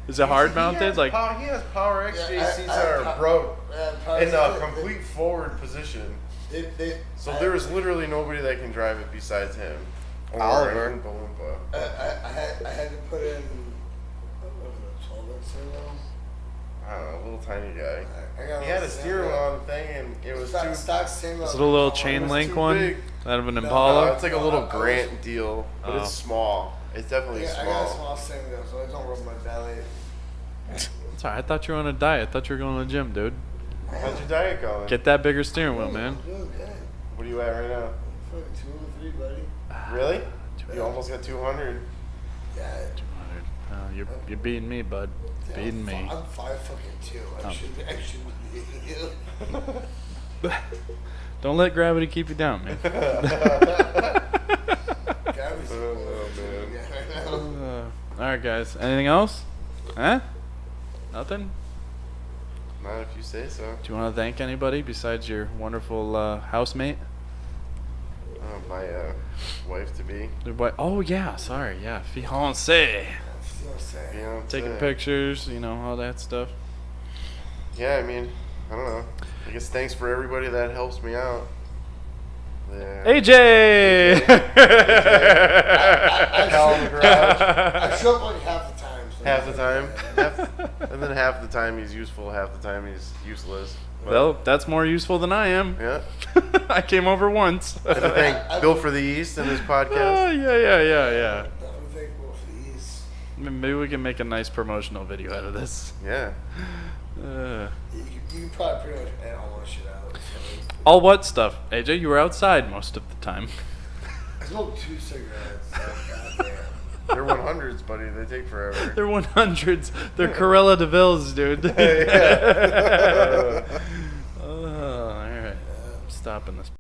Is it hard He mounted? has Like, he has power XJ Yeah, seats that are broke power in a seats, complete forward position. So I- there is literally nobody that can drive it besides him. Or Oliver. Oompa Loompa. I had to put in, what was it, 12-inch servo? I don't know, little tiny guy. I got He had a little steering servo. wheel on the thing, and it was too. stock servo. is it a little Oh, chain was link too one big. out of an No, Impala? It's like a little I was- Grant deal, but Oh. it's small. It's definitely I got a small. small steering wheel, so I don't rub my belly. Sorry, I thought you were on a diet. I thought you were going to the gym, dude. How's your diet going? Get that bigger steering wheel, man. I'm doing good. What are you at right now? I'm fucking 2 or 3, buddy. Really? You almost got 200. Yeah. 200. You're beating me, bud. Yeah, Beating me. I'm 5'2". Oh. I should be you. Don't let gravity keep you down, man. Gary's Oh, man. yeah, I know. All right, guys. Anything else? Huh? Nothing? Not if you say so. Do you want to thank anybody besides your wonderful housemate? My wife to be. Your wife? Oh, yeah. Sorry. Yeah. Fiancé. Fiancé. You know, Taking pictures, all that stuff. Yeah, I mean, I don't know. I guess thanks for everybody that helps me out. Yeah. AJ! Hell in the garage. I show up like half the time. So Half the time. And then half the time he's useful, half the time he's useless. But, Well, that's more useful than I am. yeah. I came over once. I have to thank Bill for the East and his Oh, podcast. yeah. Definitely thankful for these. Maybe we can make a nice promotional video out of this. Yeah. You can probably pretty much edit all that shit out. So. All what stuff? AJ, you were outside most of the time. I smoked 2 cigarettes. So goddamn. They're 100s, buddy. They take forever. They're 100s. They're Corella DeVille's, dude. Yeah. Oh, all right. I'm stopping this.